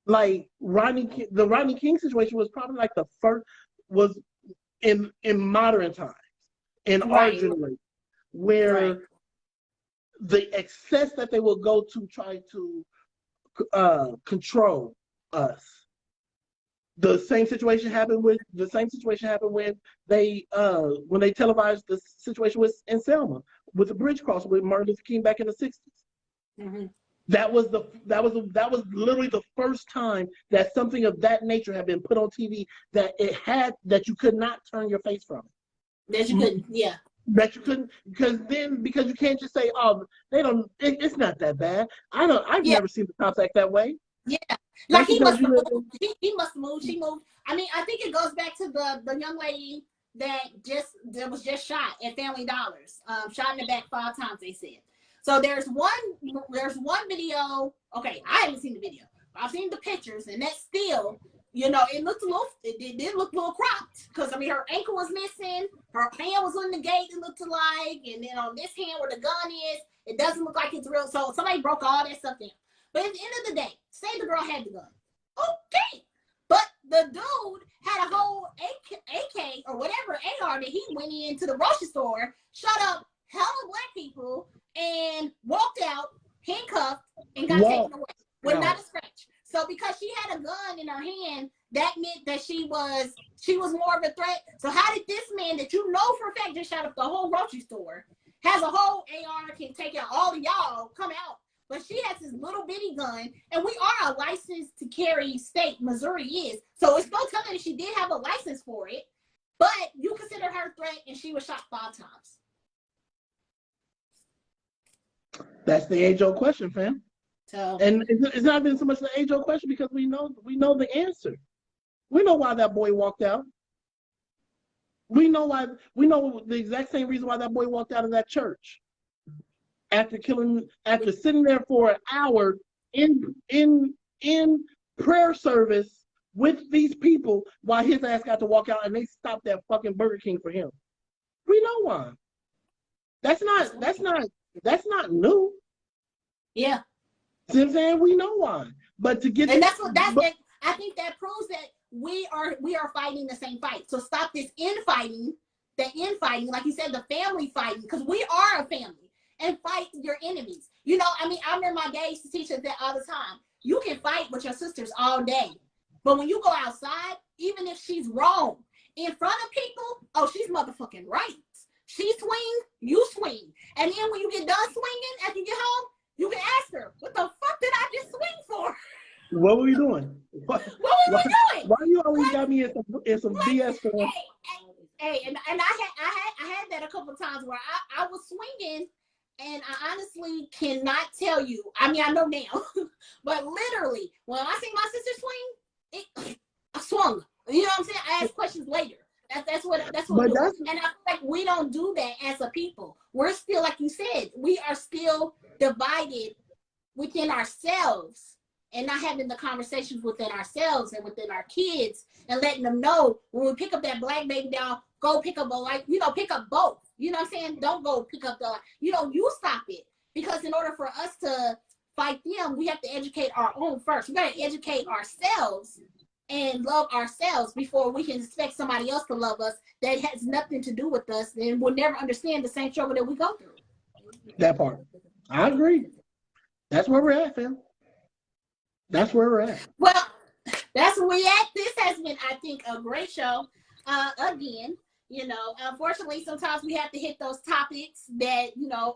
like the Rodney King situation was probably like the first was in modern times in our generation where the excess that they will go to try to control us. The same situation happened when they televised the situation in Selma with the bridge cross with Martin Luther King back in the 60s. Mm-hmm. That was literally the first time that something of that nature had been put on TV that you could not turn your face from it. That you couldn't, yeah. That you couldn't, because you can't just say, oh, they don't. It's not that bad. I've never seen the cops act that way. Yeah, like he must have moved. He must have moved. She moved. I mean, I think it goes back to the young lady that was just shot at Family Dollars. Shot in the back 5 times, they said. So there's one video. Okay, I haven't seen the video. I've seen the pictures, and that's still, it did look a little cropped because I mean her ankle was missing, her hand was on the gate, it looked like, and then on this hand where the gun is, it doesn't look like it's real. So somebody broke all that stuff down. But at the end of the day, say the girl had the gun, okay, but the dude had a whole AK or whatever AR that he went into the grocery store, shot up hella black people, and walked out handcuffed and got taken away with not a scratch. So because she had a gun in her hand, that meant that she was more of a threat. So how did this man that you know for a fact just shot up the whole grocery store, has a whole AR, can take out all of y'all, come out? But she has this little bitty gun, and we are a licensed to carry state. Missouri is. So it's no telling that she did have a license for it, but you consider her a threat, and she was shot 5 times. That's the age-old question, fam. So, and it's not been so much the age-old question because we know the answer. We know why that boy walked out. We know the exact same reason why that boy walked out of that church. After sitting there for an hour in prayer service with these people while his ass got to walk out and they stopped that fucking Burger King for him. We know why. That's not new. Yeah. See what I'm saying? We know why. But to get and I think that proves that we are fighting the same fight. So stop this infighting the infighting, like you said, the family fighting, because we are a family, and fight your enemies. You know, I mean, I remember my gay teacher that all the time. You can fight with your sisters all day, but when you go outside, even if she's wrong in front of people, oh, she's motherfucking right. She swing, you swing, and then when you get done swinging, after you get home, you can ask her, "What the fuck did I just swing for? What were you doing? What were we doing? Why you always got me in some BS for? Hey, and I had that a couple of times where I was swinging, and I honestly cannot tell you. I mean, I know now, but literally, when I see my sister swing, I swung. You know what I'm saying? I ask questions later. That's what we do. And I feel like we don't do that as a people. We're still, like you said, we are still divided within ourselves and not having the conversations within ourselves and within our kids and letting them know when we pick up that black baby doll, go pick up pick up both. You know what I'm saying? Don't go pick up you stop it. Because in order for us to fight them, we have to educate our own first. We got to educate ourselves and love ourselves before we can expect somebody else to love us that has nothing to do with us and will never understand the same struggle that we go through. That part. I agree. That's where we're at, fam. That's where we're at. Well, that's where we at. This has been, I think, a great show. Again, unfortunately, sometimes we have to hit those topics that,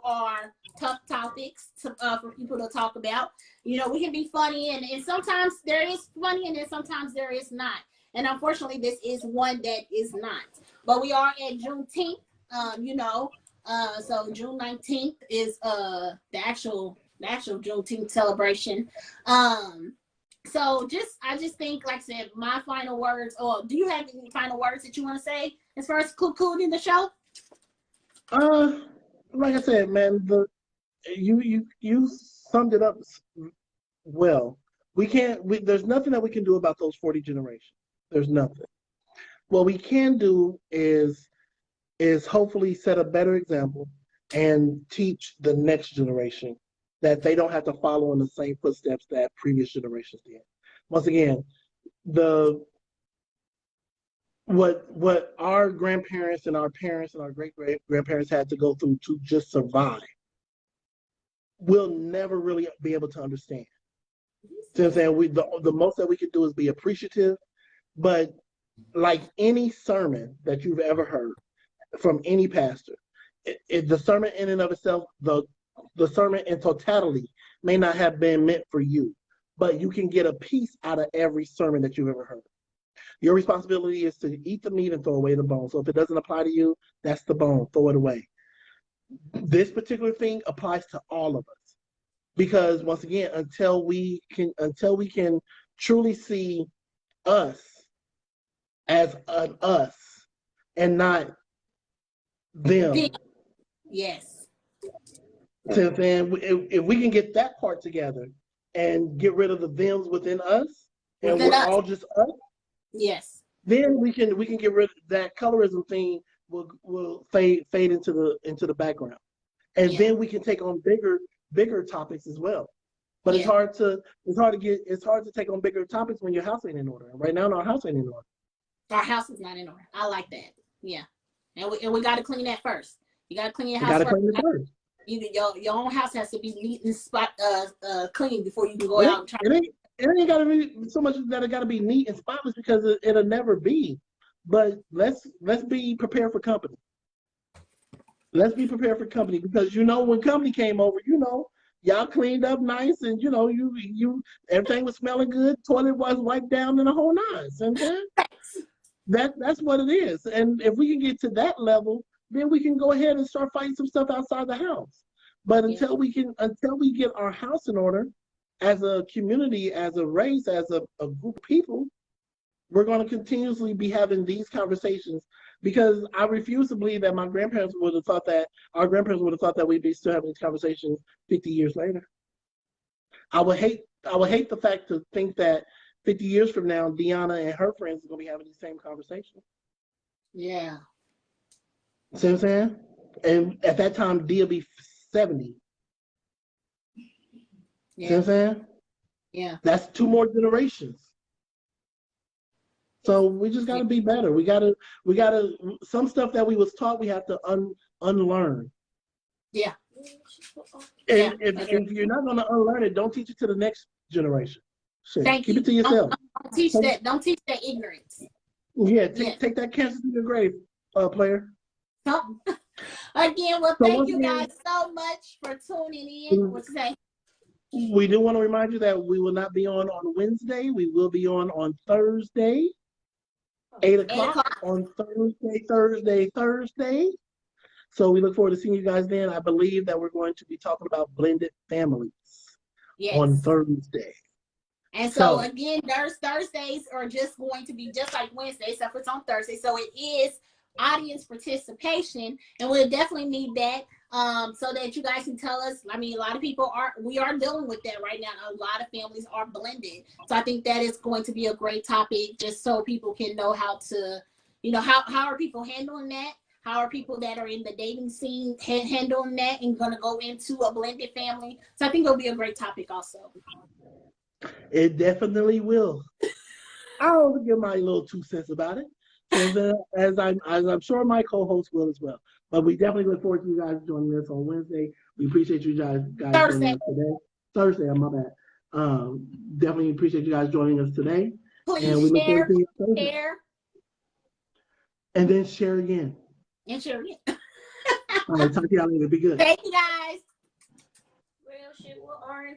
are tough topics for people to talk about. We can be funny, and sometimes there is funny, and then sometimes there is not. And unfortunately, this is one that is not. But we are at Juneteenth, so June 19th is the actual Juneteenth celebration. So I just think, like I said, my final words, or do you have any final words that you want to say as far as concluding the show? Like I said, man, you summed it up well. There's nothing that we can do about those 40 generations. There's nothing. What we can do is hopefully set a better example and teach the next generation that they don't have to follow in the same footsteps that previous generations did. Once again, what our grandparents and our parents and our great-grandparents had to go through to just survive, we'll never really be able to understand. So I'm saying the most that we can do is be appreciative, but like any sermon that you've ever heard from any pastor, the sermon in and of itself, the sermon in totality may not have been meant for you, but you can get a piece out of every sermon that you've ever heard. Your responsibility is to eat the meat and throw away the bone. So if it doesn't apply to you, that's the bone, throw it away. This particular thing applies to all of us, because once again, until we can truly see us as an us and not them. Yes. So then, if we can get that part together and get rid of the thems within us, and we're all just us. Yes. Then we can get rid of that colorism thing. Will fade into the background, and then we can take on bigger topics as well. But it's hard to take on bigger topics when your house ain't in order. And right now, our house ain't in order. Our house is not in order. I like that. Yeah, and we got to clean that first. You got to clean your house first. Your own house has to be neat and clean before you can go out and try. It ain't got to be so much that it got to be neat and spotless, because it'll never be. But let's be prepared for company. Let's be prepared for company, because when company came over, y'all cleaned up nice, and you everything was smelling good. Toilet was wiped down in the whole nine. That's what it is. And if we can get to that level, then we can go ahead and start fighting some stuff outside the house. But until we get our house in order, as a community, as a race, as a group of people, we're going to continuously be having these conversations, because I refuse to believe that our grandparents would have thought that we'd be still having these conversations 50 years later. I would hate the fact to think that 50 years from now, Deanna and her friends are going to be having these same conversations. Yeah. See what I'm saying? And at that time, Dia will be 70. Yeah. See what I'm saying? Yeah. That's 2 more generations. So we just got to be better. We got to, some stuff that we was taught, we have to unlearn. Yeah. And if you're not going to unlearn it, don't teach it to the next generation. Shit, Thank keep you. it to yourself. Don't teach that. Don't teach that ignorance. Yeah, take that cancer to your grave, player. So, again, well, So thank you guys so much for tuning in. What's say? We do want to remind you that we will not be on Wednesday. We will be on Thursday, 8 o'clock on Thursday. So we look forward to seeing you guys then. I believe that we're going to be talking about blended families on Thursday. And so again, Thursdays are just going to be just like Wednesday, except it's on Thursday. So it is audience participation, and we'll definitely need that so that you guys can tell us. I mean, a lot of people we are dealing with that right now. A lot of families are blended. So I think that is going to be a great topic just so people can know how to, how are people handling that? How are people that are in the dating scene handling that and going to go into a blended family? So I think it'll be a great topic also. It definitely will. I'll give my little 2 cents about it, as I'm sure my co-host will as well. But we definitely look forward to you guys joining us on Wednesday. We appreciate you guys joining us today. Thursday, my bad. Definitely appreciate you guys joining us today. Please and we look share, forward to you and then share again. And share again. All right, talk to y'all later. Be good. Thank you guys. Real shit with R&T.